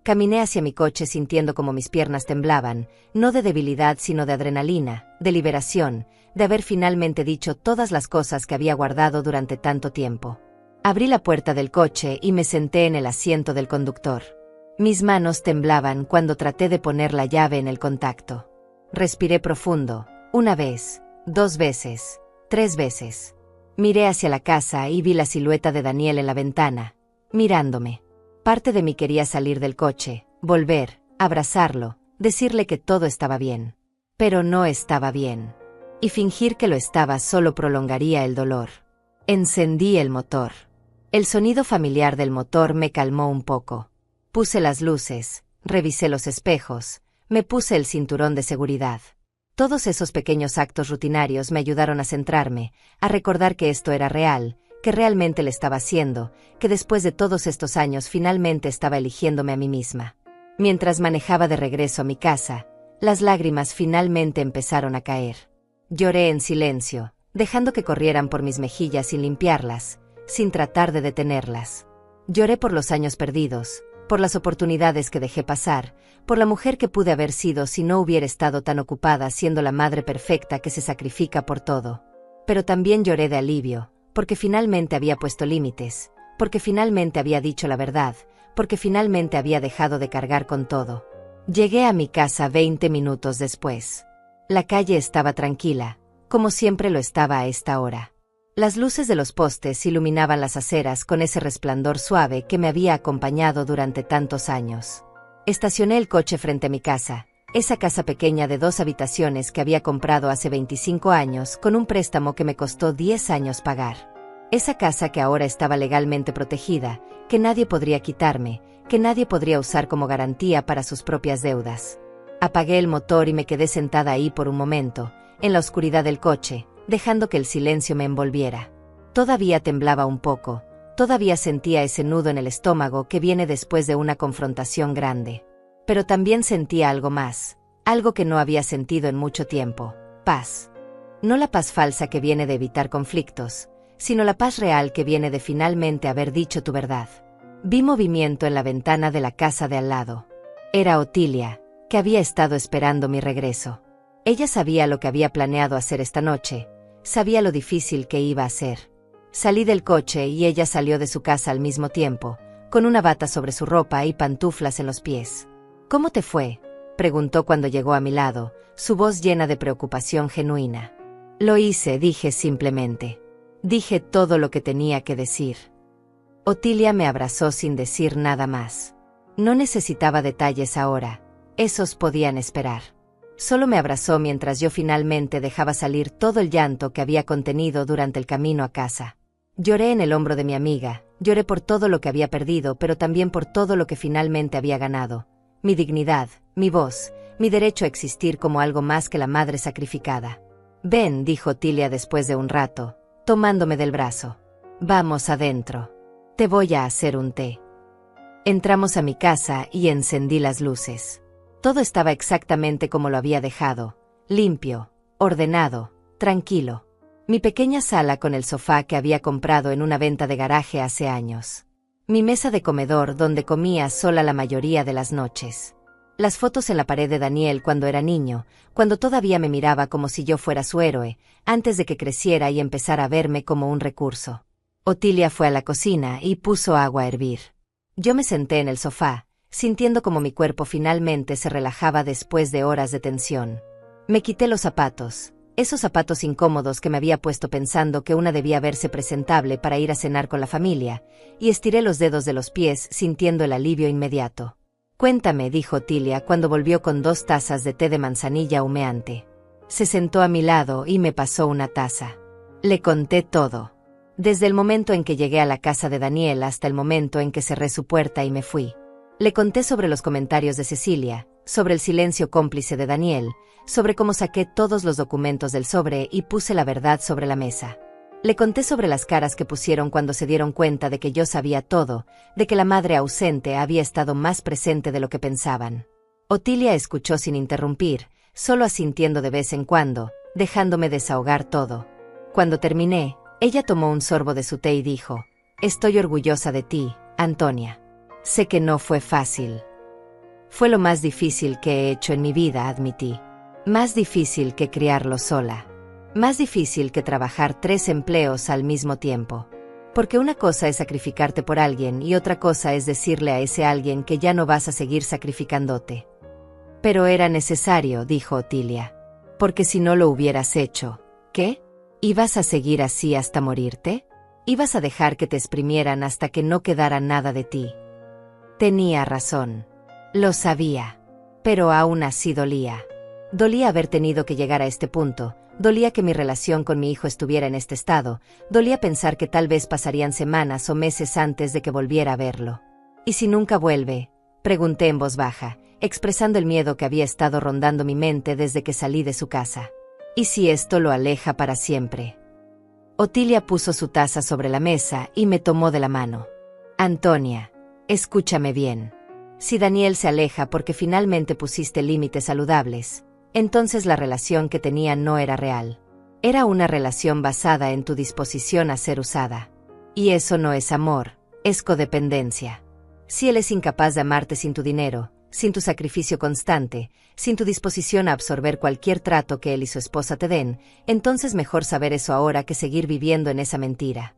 Caminé hacia mi coche sintiendo como mis piernas temblaban, no de debilidad sino de adrenalina, de liberación, de haber finalmente dicho todas las cosas que había guardado durante tanto tiempo. Abrí la puerta del coche y me senté en el asiento del conductor. Mis manos temblaban cuando traté de poner la llave en el contacto. Respiré profundo, una vez, 2 veces, 3 veces. Miré hacia la casa y vi la silueta de Daniel en la ventana, mirándome. Parte de mí quería salir del coche, volver, abrazarlo, decirle que todo estaba bien. Pero no estaba bien. Y fingir que lo estaba solo prolongaría el dolor. Encendí el motor. El sonido familiar del motor me calmó un poco. Puse las luces, revisé los espejos, me puse el cinturón de seguridad. Todos esos pequeños actos rutinarios me ayudaron a centrarme, a recordar que esto era real, que realmente le estaba haciendo, que después de todos estos años finalmente estaba eligiéndome a mí misma. Mientras manejaba de regreso a mi casa, las lágrimas finalmente empezaron a caer. Lloré en silencio, dejando que corrieran por mis mejillas sin limpiarlas, sin tratar de detenerlas. Lloré por los años perdidos, por las oportunidades que dejé pasar, por la mujer que pude haber sido si no hubiera estado tan ocupada siendo la madre perfecta que se sacrifica por todo. Pero también lloré de alivio, porque finalmente había puesto límites, porque finalmente había dicho la verdad, porque finalmente había dejado de cargar con todo. Llegué a mi casa 20 minutos después. La calle estaba tranquila, como siempre lo estaba a esta hora. Las luces de los postes iluminaban las aceras con ese resplandor suave que me había acompañado durante tantos años. Estacioné el coche frente a mi casa, esa casa pequeña de 2 habitaciones que había comprado hace 25 años con un préstamo que me costó 10 años pagar. Esa casa que ahora estaba legalmente protegida, que nadie podría quitarme, que nadie podría usar como garantía para sus propias deudas. Apagué el motor y me quedé sentada ahí por un momento, en la oscuridad del coche, dejando que el silencio me envolviera. Todavía temblaba un poco, todavía sentía ese nudo en el estómago que viene después de una confrontación grande. Pero también sentía algo más, algo que no había sentido en mucho tiempo: paz. No la paz falsa que viene de evitar conflictos, sino la paz real que viene de finalmente haber dicho tu verdad. Vi movimiento en la ventana de la casa de al lado. Era Otilia, que había estado esperando mi regreso. Ella sabía lo que había planeado hacer esta noche, sabía lo difícil que iba a ser. Salí del coche y ella salió de su casa al mismo tiempo, con una bata sobre su ropa y pantuflas en los pies. «¿Cómo te fue?», preguntó cuando llegó a mi lado, su voz llena de preocupación genuina. «Lo hice», dije simplemente. Dije todo lo que tenía que decir. Otilia me abrazó sin decir nada más. No necesitaba detalles ahora, esos podían esperar. Solo me abrazó mientras yo finalmente dejaba salir todo el llanto que había contenido durante el camino a casa. Lloré en el hombro de mi amiga, lloré por todo lo que había perdido, pero también por todo lo que finalmente había ganado. Mi dignidad, mi voz, mi derecho a existir como algo más que la madre sacrificada. «Ven», dijo Otilia después de un rato, tomándome del brazo. «Vamos adentro. Te voy a hacer un té». Entramos a mi casa y encendí las luces. Todo estaba exactamente como lo había dejado, limpio, ordenado, tranquilo. Mi pequeña sala con el sofá que había comprado en una venta de garaje hace años. Mi mesa de comedor donde comía sola la mayoría de las noches. Las fotos en la pared de Daniel cuando era niño, cuando todavía me miraba como si yo fuera su héroe, antes de que creciera y empezara a verme como un recurso. Otilia fue a la cocina y puso agua a hervir. Yo me senté en el sofá, sintiendo como mi cuerpo finalmente se relajaba después de horas de tensión. Me quité los zapatos, esos zapatos incómodos que me había puesto pensando que una debía verse presentable para ir a cenar con la familia, y estiré los dedos de los pies sintiendo el alivio inmediato. «Cuéntame», dijo Otilia cuando volvió con 2 tazas de té de manzanilla humeante. Se sentó a mi lado y me pasó una taza. Le conté todo. Desde el momento en que llegué a la casa de Daniel hasta el momento en que cerré su puerta y me fui. Le conté sobre los comentarios de Cecilia, sobre el silencio cómplice de Daniel, sobre cómo saqué todos los documentos del sobre y puse la verdad sobre la mesa. Le conté sobre las caras que pusieron cuando se dieron cuenta de que yo sabía todo, de que la madre ausente había estado más presente de lo que pensaban. Otilia escuchó sin interrumpir, solo asintiendo de vez en cuando, dejándome desahogar todo. Cuando terminé, ella tomó un sorbo de su té y dijo: «Estoy orgullosa de ti, Antonia. Sé que no fue fácil. Fue lo más difícil que he hecho en mi vida», admití. «Más difícil que criarlo sola. Más difícil que trabajar 3 empleos al mismo tiempo. Porque una cosa es sacrificarte por alguien y otra cosa es decirle a ese alguien que ya no vas a seguir sacrificándote». «Pero era necesario», dijo Otilia. «Porque si no lo hubieras hecho, ¿qué? ¿Ibas a seguir así hasta morirte? ¿Ibas a dejar que te exprimieran hasta que no quedara nada de ti?» Tenía razón. Lo sabía. Pero aún así dolía. Dolía haber tenido que llegar a este punto, dolía que mi relación con mi hijo estuviera en este estado, dolía pensar que tal vez pasarían semanas o meses antes de que volviera a verlo. «¿Y si nunca vuelve?», pregunté en voz baja, expresando el miedo que había estado rondando mi mente desde que salí de su casa. «¿Y si esto lo aleja para siempre?». Otilia puso su taza sobre la mesa y me tomó de la mano. «Antonia, escúchame bien. Si Daniel se aleja porque finalmente pusiste límites saludables, entonces la relación que tenían no era real. Era una relación basada en tu disposición a ser usada. Y eso no es amor, es codependencia. Si él es incapaz de amarte sin tu dinero, sin tu sacrificio constante, sin tu disposición a absorber cualquier trato que él y su esposa te den, entonces mejor saber eso ahora que seguir viviendo en esa mentira».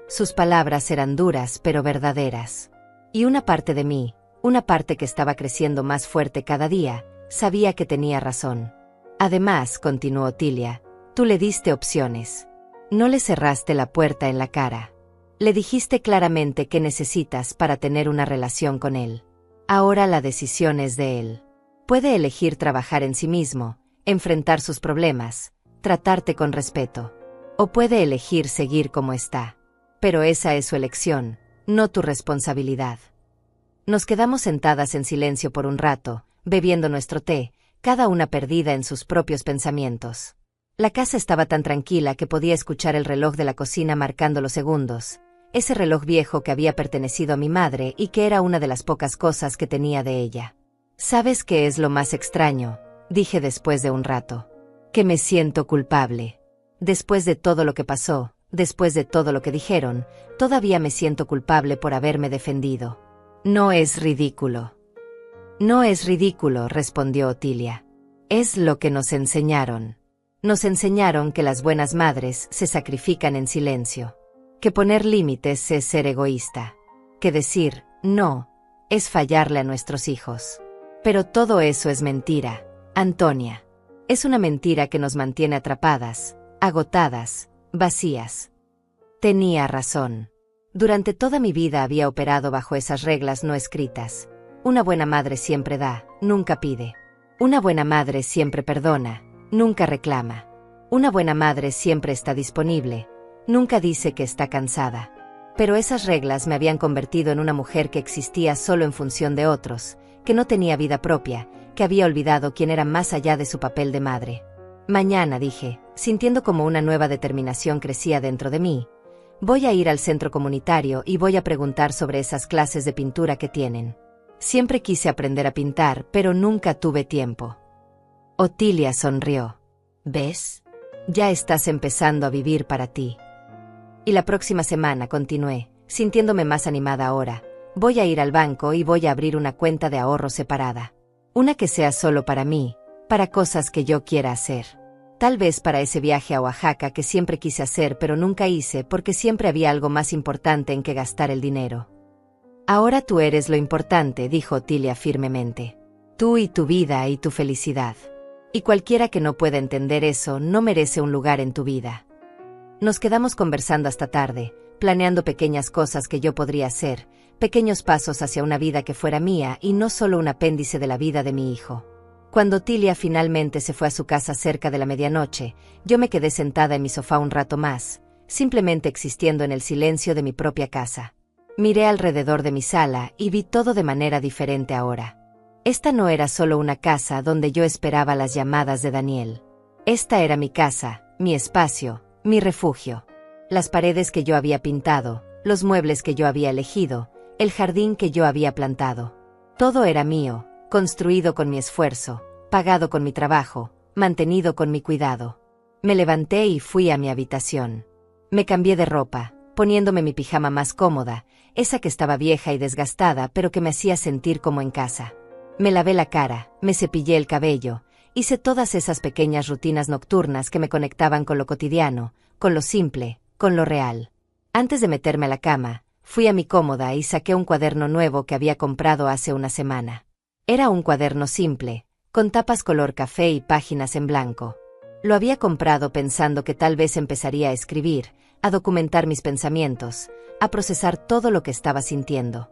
Sus palabras eran duras pero verdaderas. Y una parte de mí, una parte que estaba creciendo más fuerte cada día, sabía que tenía razón. «Además», continuó Otilia, «tú le diste opciones. No le cerraste la puerta en la cara. Le dijiste claramente qué necesitas para tener una relación con él. Ahora la decisión es de él. Puede elegir trabajar en sí mismo, enfrentar sus problemas, tratarte con respeto. O puede elegir seguir como está. Pero esa es su elección, no tu responsabilidad». Nos quedamos sentadas en silencio por un rato, bebiendo nuestro té, cada una perdida en sus propios pensamientos. La casa estaba tan tranquila que podía escuchar el reloj de la cocina marcando los segundos, ese reloj viejo que había pertenecido a mi madre y que era una de las pocas cosas que tenía de ella. ¿Sabes qué es lo más extraño?, dije después de un rato. Que me siento culpable. Después de todo lo que pasó, después de todo lo que dijeron, todavía me siento culpable por haberme defendido. No es ridículo. No es ridículo, respondió Otilia. Es lo que nos enseñaron. Nos enseñaron que las buenas madres se sacrifican en silencio. Que poner límites es ser egoísta. Que decir no es fallarle a nuestros hijos. Pero todo eso es mentira, Antonia. Es una mentira que nos mantiene atrapadas, agotadas, vacías. Tenía razón. Durante toda mi vida había operado bajo esas reglas no escritas. Una buena madre siempre da, nunca pide. Una buena madre siempre perdona, nunca reclama. Una buena madre siempre está disponible, nunca dice que está cansada. Pero esas reglas me habían convertido en una mujer que existía solo en función de otros, que no tenía vida propia, que había olvidado quién era más allá de su papel de madre. Mañana, dije, sintiendo como una nueva determinación crecía dentro de mí, voy a ir al centro comunitario y voy a preguntar sobre esas clases de pintura que tienen. Siempre quise aprender a pintar, pero nunca tuve tiempo. Otilia sonrió. ¿Ves? Ya estás empezando a vivir para ti. Y la próxima semana, continué, sintiéndome más animada ahora, voy a ir al banco y voy a abrir una cuenta de ahorro separada. Una que sea solo para mí, para cosas que yo quiera hacer. Tal vez para ese viaje a Oaxaca que siempre quise hacer pero nunca hice porque siempre había algo más importante en que gastar el dinero. Ahora tú eres lo importante, dijo Otilia firmemente. Tú y tu vida y tu felicidad. Y cualquiera que no pueda entender eso no merece un lugar en tu vida. Nos quedamos conversando hasta tarde, planeando pequeñas cosas que yo podría hacer, pequeños pasos hacia una vida que fuera mía y no solo un apéndice de la vida de mi hijo. Cuando Otilia finalmente se fue a su casa cerca de la medianoche, yo me quedé sentada en mi sofá un rato más, simplemente existiendo en el silencio de mi propia casa. Miré alrededor de mi sala y vi todo de manera diferente ahora. Esta no era solo una casa donde yo esperaba las llamadas de Daniel. Esta era mi casa, mi espacio, mi refugio. Las paredes que yo había pintado, los muebles que yo había elegido, el jardín que yo había plantado. Todo era mío, construido con mi esfuerzo, pagado con mi trabajo, mantenido con mi cuidado. Me levanté y fui a mi habitación. Me cambié de ropa, poniéndome mi pijama más cómoda, esa que estaba vieja y desgastada pero que me hacía sentir como en casa. Me lavé la cara, me cepillé el cabello, hice todas esas pequeñas rutinas nocturnas que me conectaban con lo cotidiano, con lo simple, con lo real. Antes de meterme a la cama, fui a mi cómoda y saqué un cuaderno nuevo que había comprado hace una semana. Era un cuaderno simple, con tapas color café y páginas en blanco. Lo había comprado pensando que tal vez empezaría a escribir, a documentar mis pensamientos, a procesar todo lo que estaba sintiendo.